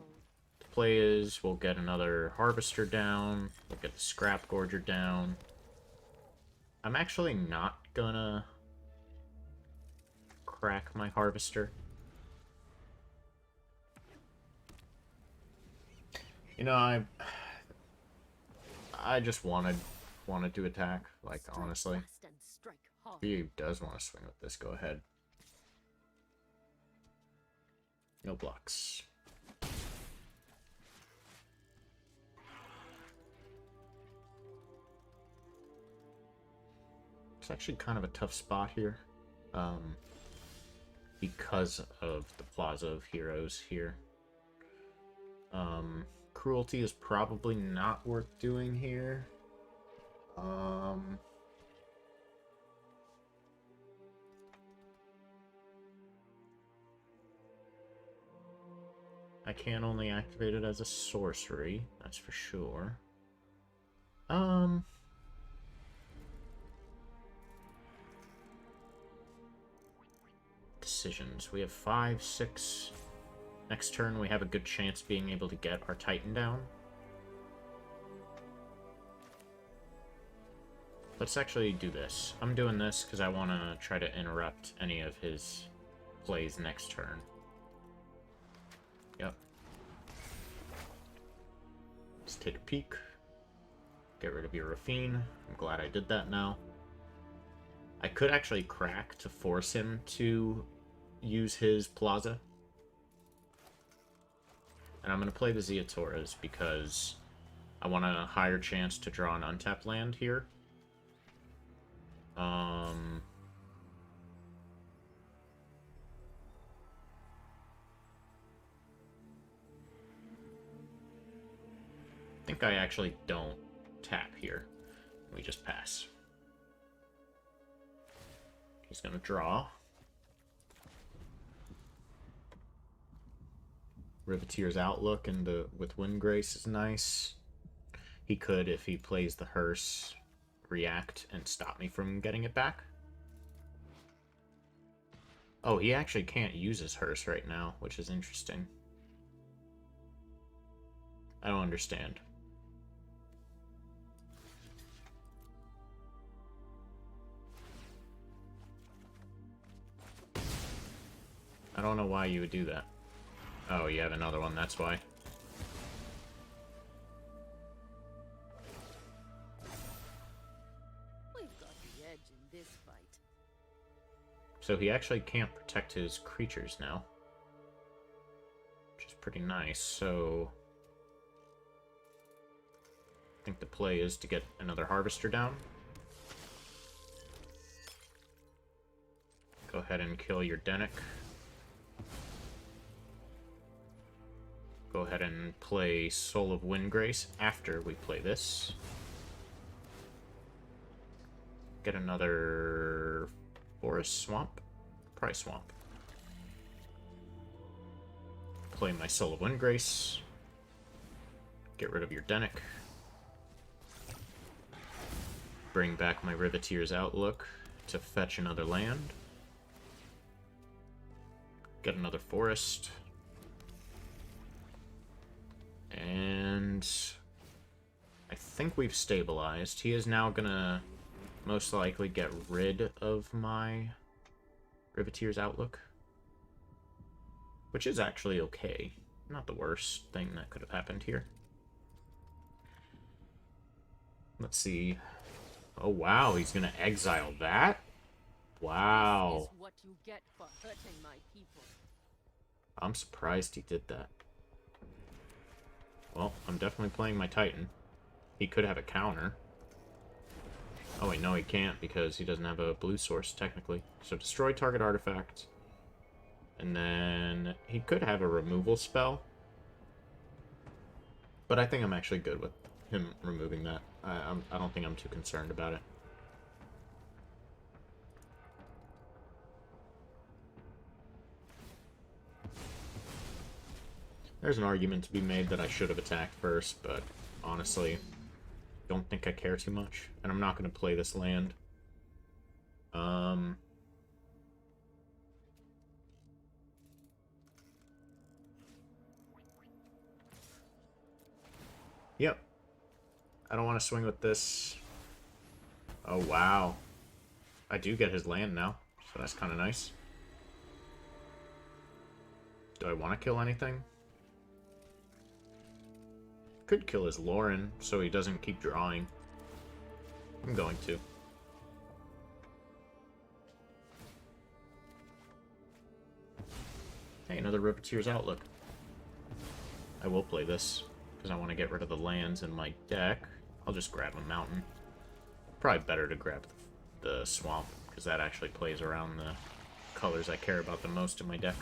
the play is we'll get another Harvester down, we'll get the Scrapgorger down, I'm actually not gonna crack my Harvester. You know, I just wanted to attack, like, honestly. Fast and strike hard. If he does want to swing with this, go ahead. No blocks. It's actually kind of a tough spot here. Because of the Plaza of Heroes here. Cruelty is probably not worth doing here. I can only activate it as a sorcery, that's for sure. Decisions. We have 5, 6. Next turn, we have a good chance being able to get our Titan down. Let's actually do this. I'm doing this because I want to try to interrupt any of his plays next turn. Yep. Let's take a peek. Get rid of your Rafine. I'm glad I did that now. I could actually crack to force him to use his Plaza. And I'm going to play the Ziatoras because I want a higher chance to draw an untapped land here. I think I actually don't tap here. We just pass. He's going to draw. Riveteer's Outlook with Windgrace is nice. He could, if he plays the Hearse, react and stop me from getting it back. Oh, he actually can't use his Hearse right now, which is interesting. I don't understand. I don't know why you would do that. Oh, you have another one, that's why. We've got the edge in this fight. So he actually can't protect his creatures now, which is pretty nice. So I think the play is to get another Harvester down. Go ahead and kill your Denick. Go ahead and play Soul of Windgrace after we play this. Get another Forest Swamp. Probably Swamp. Play my Soul of Windgrace. Get rid of your Denick. Bring back my Riveteer's Outlook to fetch another land. Get another Forest. And I think we've stabilized. He is now gonna most likely get rid of my Riveteer's Outlook, which is actually okay. Not the worst thing that could have happened here. Let's see. Oh wow, he's gonna exile that? Wow. This is what you get for hurting my people. I'm surprised he did that. Well, I'm definitely playing my Titan. He could have a counter. Oh wait, no he can't because he doesn't have a blue source, technically. So destroy target artifact. And then he could have a removal spell. But I think I'm actually good with him removing that. I don't think I'm too concerned about it. There's an argument to be made that I should have attacked first, but honestly, don't think I care too much. And I'm not going to play this land. Yep. I don't want to swing with this. Oh, wow. I do get his land now, so that's kind of nice. Do I want to kill anything? Could kill his Lauren, so he doesn't keep drawing. I'm going to. Hey, another Riveteer's Outlook. I will play this, because I want to get rid of the lands in my deck. I'll just grab a mountain. Probably better to grab the swamp, because that actually plays around the colors I care about the most in my deck.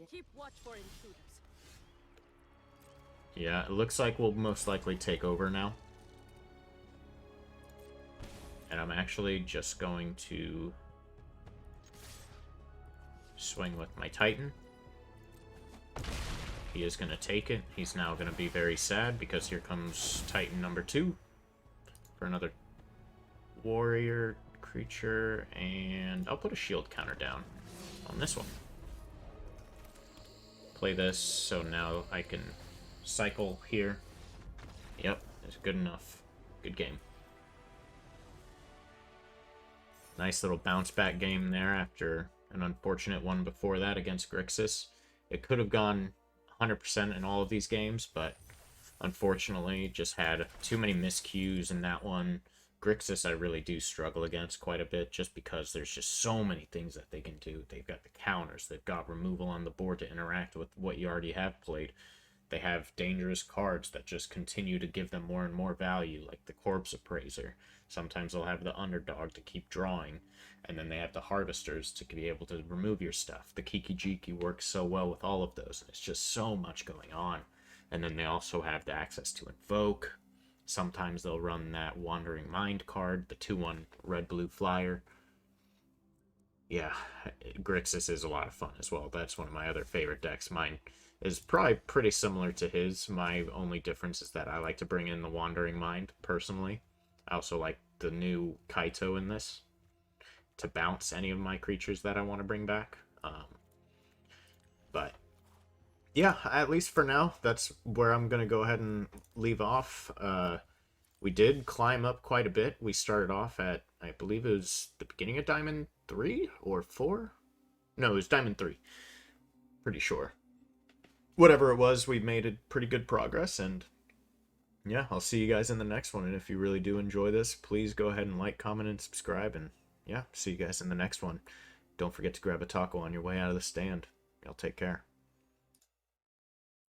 Keep watch for intruders. Yeah, it looks like we'll most likely take over now. And I'm actually just going to swing with my Titan. He is going to take it. He's now going to be very sad because here comes Titan number 2 for another warrior creature. And I'll put a shield counter down on this one. Play this so now I can cycle here. Yep, it's good enough. Good game. Nice little bounce back game there after an unfortunate one before that against Grixis. It could have gone 100% in all of these games, but unfortunately just had too many miscues in that one. Grixis I really do struggle against quite a bit just because there's just so many things that they can do. They've got the counters, they've got removal on the board to interact with what you already have played. They have dangerous cards that just continue to give them more and more value, like the Corpse Appraiser. Sometimes they'll have the Underdog to keep drawing, and then they have the Harvesters to be able to remove your stuff. The Kiki Jiki works so well with all of those. It's just so much going on. And then they also have the access to Invoke. Sometimes they'll run that Wandering Mind card, the 2/1 red-blue flyer. Yeah, Grixis is a lot of fun as well. That's one of my other favorite decks. Mine is probably pretty similar to his. My only difference is that I like to bring in the Wandering Mind, personally. I also like the new Kaito in this to bounce any of my creatures that I want to bring back. But yeah, at least for now, that's where I'm going to go ahead and leave off. We did climb up quite a bit. We started off at, I believe it was the beginning of Diamond 3 or 4? No, it was Diamond 3. Pretty sure. Whatever it was, we made a pretty good progress, and yeah, I'll see you guys in the next one. And if you really do enjoy this, please go ahead and like, comment, and subscribe. And yeah, see you guys in the next one. Don't forget to grab a taco on your way out of the stand. Y'all take care.